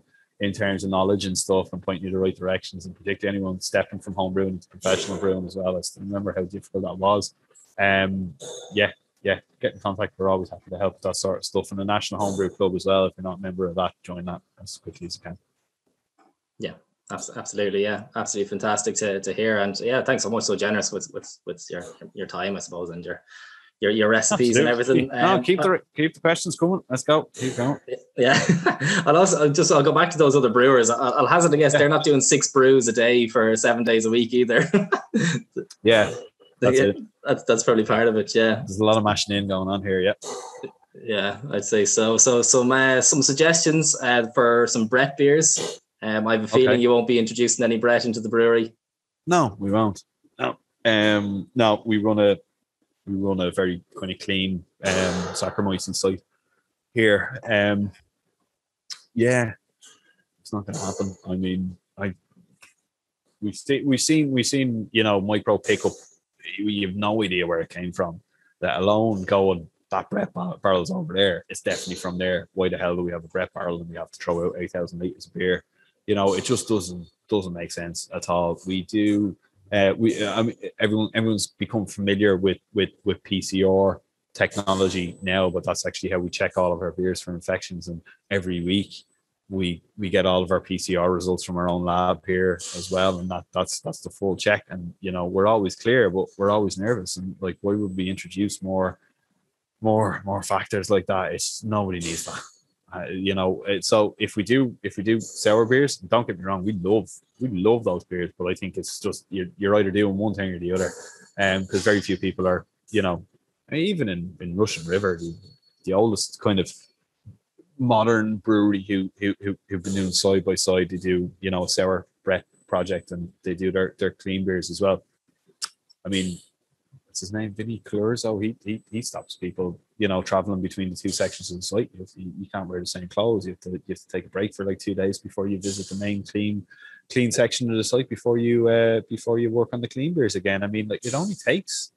Speaker 2: terms of knowledge and stuff, and point you the right directions, and particularly anyone stepping from home brewing to professional brewing as well. I still remember how difficult that was. Get in contact. We're always happy to help with that sort of stuff. And the National Homebrew Club as well, if you're not a member of that, join that as quickly as you can.
Speaker 1: Yeah, absolutely. Yeah, absolutely fantastic to hear. And yeah, thanks so much. So generous with your time, I suppose, and your recipes. Absolutely. And everything.
Speaker 2: No, keep the questions coming. Let's go. Keep going.
Speaker 1: Yeah. I'll go back to those other brewers. I'll hazard a guess they're not doing 6 brews a day for 7 days a week either.
Speaker 2: Yeah.
Speaker 1: That's probably part of it. Yeah.
Speaker 2: There's a lot of mashing in going on here. Yeah.
Speaker 1: Yeah, I'd say so. So some suggestions for some Brett beers. I have a feeling you won't be introducing any Brett into the brewery.
Speaker 2: No, we won't. No. No, we run a very kind of clean Saccharomyces site here. Yeah, it's not going to happen. I mean, we've seen micro pickup. We have no idea where it came from. Let alone going, that Brett barrel's over there. It's definitely from there. Why the hell do we have a Brett barrel and we have to throw out 8,000 liters of beer? It just doesn't make sense at all. We do. Everyone's become familiar with PCR technology now, but that's actually how we check all of our beers for infections. And every week we get all of our PCR results from our own lab here as well, and that's the full check. And we're always clear, but we're always nervous. And like, why would we introduce more factors like that? It's nobody needs that. So if we do sour beers, don't get me wrong, we love those beers, but I think it's just you're either doing one thing or the other, because very few people are, even in Russian River, the oldest kind of modern brewery who've been doing side by side to do a sour Brett project, and they do their clean beers as well. I mean, what's his name? Vinny Clurzo. He stops people, traveling between the two sections of the site. You can't wear the same clothes. You have to take a break for like 2 days before you visit the main clean section of the site before you work on the clean beers again. I mean, like, it only takes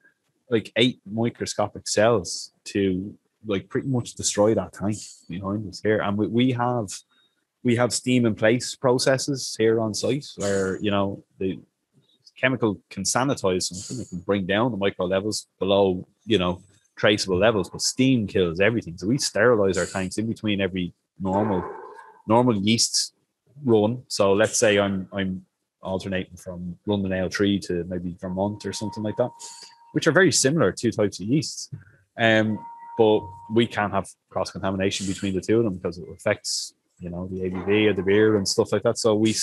Speaker 2: like 8 microscopic cells to like pretty much destroy that tank behind us here. And we have steam in place processes here on site where, the chemical can sanitize something. It can bring down the micro levels below, traceable levels, but steam kills everything. So we sterilize our tanks in between every normal yeast run. So let's say I'm alternating from London Ale 3 to maybe Vermont or something like that, which are very similar, 2 types of yeasts. But we can't have cross-contamination between the two of them because it affects, the ABV of the beer and stuff like that. So we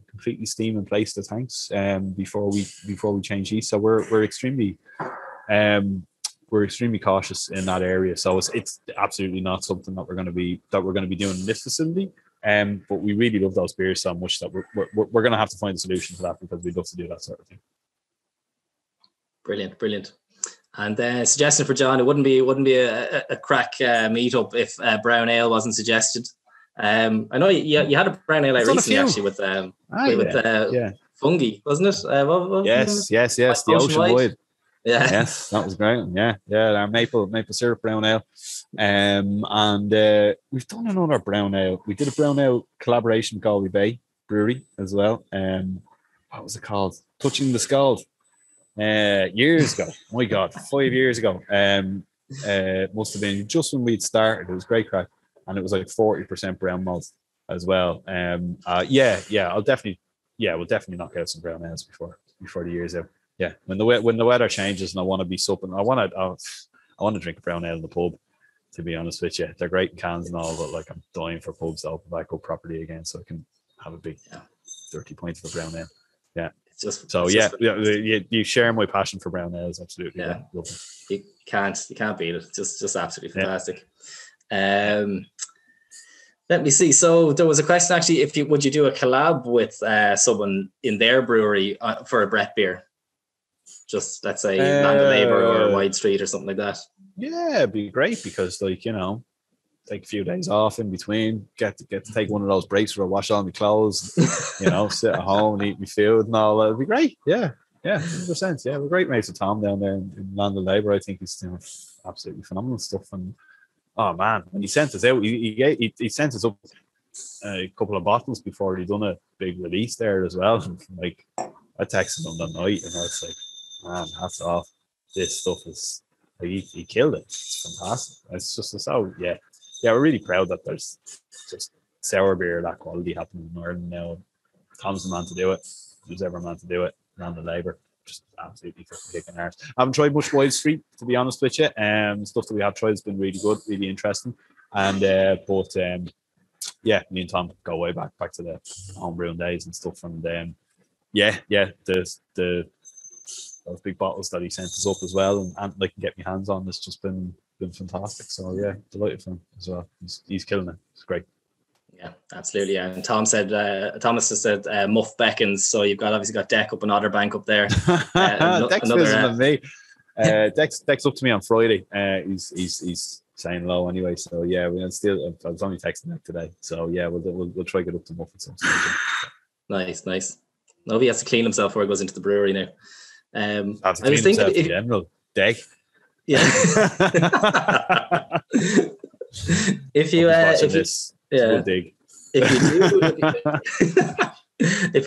Speaker 2: completely steam in place the tanks before we change yeast. So we're extremely cautious in that area. So it's absolutely not something that we're going to be doing in this facility. But we really love those beers so much that we're going to have to find a solution to that, because we'd love to do that sort of thing.
Speaker 1: Brilliant. And suggestion for John: it wouldn't be a crack meetup if brown ale wasn't suggested. I know you had a brown ale recently, actually, with fungi, wasn't it?
Speaker 2: Yes. The Ocean Wide.
Speaker 1: Yeah.
Speaker 2: Yes, that was great. Yeah. Our maple syrup brown ale. And we've done another brown ale. We did a brown ale collaboration with Galway Bay Brewery as well. What was it called? Touching the Scald. Years ago. My God, 5 years ago. Must have been just when we'd started. It was great crack, and it was like 40% brown malt as well. We'll definitely knock out some brown ales before the year's out. Yeah, when the weather changes and I want to be supping, I want to drink a brown ale in the pub. To be honest with you, they're great in cans and all, but like, I'm dying for pubs to open back up properly again, so I can have a big 30 points for brown ale. Yeah. You share my passion for brown ales, absolutely.
Speaker 1: Yeah. You can't beat it. Just absolutely fantastic. Let me see. So there was a question actually: would you do a collab with someone in their brewery for a Brett beer? Just let's say Land of Labour or Wide Street or something like that.
Speaker 2: Yeah, it'd be great, because take a few days off in between, get to take one of those breaks where I wash all my clothes, sit at home and eat my food and all that. It'd be great. Yeah, 100%. Yeah, we're great mates with Tom down there in Land of Labour. I think he's doing absolutely phenomenal stuff. And oh man, when he sent us out, he sent us up a couple of bottles before he done a big release there as well. And like, I texted him that night and I was like, man, hats off. This stuff is like, he killed it. It's fantastic. It's just so we're really proud that there's just sour beer of that quality happening in Ireland now. Tom's the man to do it. Who's ever man to do it? Land of Labour. Just absolutely fucking kicking arse. I haven't tried much Wild Street, to be honest with you. Stuff that we have tried has been really good, really interesting. And me and Tom go way back to the homebrewing days and stuff. And those big bottles that he sent us up as well, and like, can get my hands on, has just been fantastic. So yeah, delighted for him as well. He's killing it. It's great.
Speaker 1: Yeah, absolutely. And Thomas has said Muff beckons, so you've obviously got Deck up and Otterbank up there.
Speaker 2: Deck's visiting me. Deck's up to me on Friday. He's saying hello anyway. So yeah, I was only texting Deck today. So yeah, we'll try to get up to Muff at some stage.
Speaker 1: Nice. No, he has to clean himself before he goes into the brewery now.
Speaker 2: I was thinking in general, Deck.
Speaker 1: Yeah. If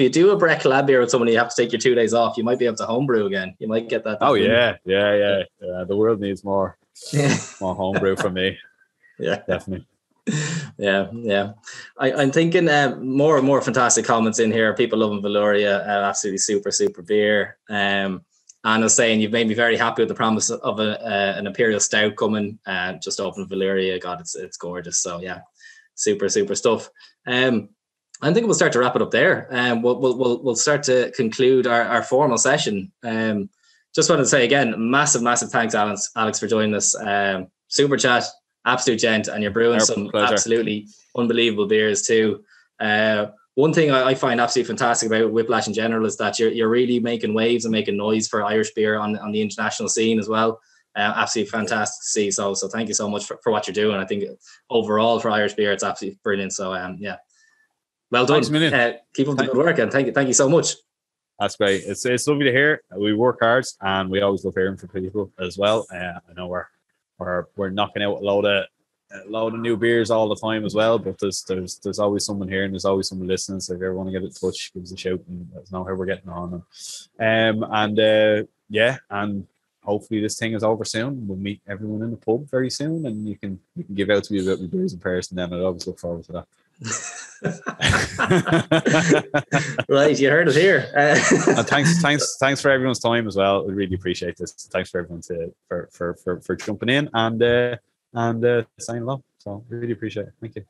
Speaker 1: you do a Breck lab beer with someone, you have to take your 2 days off. You might be able to homebrew again. You might get that.
Speaker 2: Oh yeah. The world needs more homebrew from me.
Speaker 1: Yeah,
Speaker 2: definitely.
Speaker 1: Yeah. I'm thinking more and more fantastic comments in here. People loving Velouria, absolutely super beer. And I was saying, you've made me very happy with the promise of an Imperial Stout coming. Just opened Velouria. God, it's gorgeous. So yeah, super stuff. I think we'll start to wrap it up there. We'll start to conclude our formal session. Just wanted to say again, massive thanks, Alex, for joining us. Super chat, absolute gent, and you're brewing some absolutely unbelievable beers too. one thing I find absolutely fantastic about Whiplash in general is that you're really making waves and making noise for Irish beer on the international scene as well. Absolutely fantastic to see. So thank you so much for what you're doing. I think overall for Irish beer, it's absolutely brilliant. So yeah, well done. Keep up the good work, and thank you so much.
Speaker 2: That's great. It's lovely to hear. We work hard, and we always love hearing from people as well. I know we're knocking out a load of new beers all the time as well, but there's always someone here and there's always someone listening. So if you ever want to get in touch, give us a shout and let us know how we're getting on. And hopefully this thing is over soon. We'll meet everyone in the pub very soon, and you can give out to me about your beers in person. Then I'd always look forward to that.
Speaker 1: Right, you heard it here.
Speaker 2: And thanks for everyone's time as well. We really appreciate this. Thanks for everyone for jumping in and saying hello. So really appreciate it. Thank you.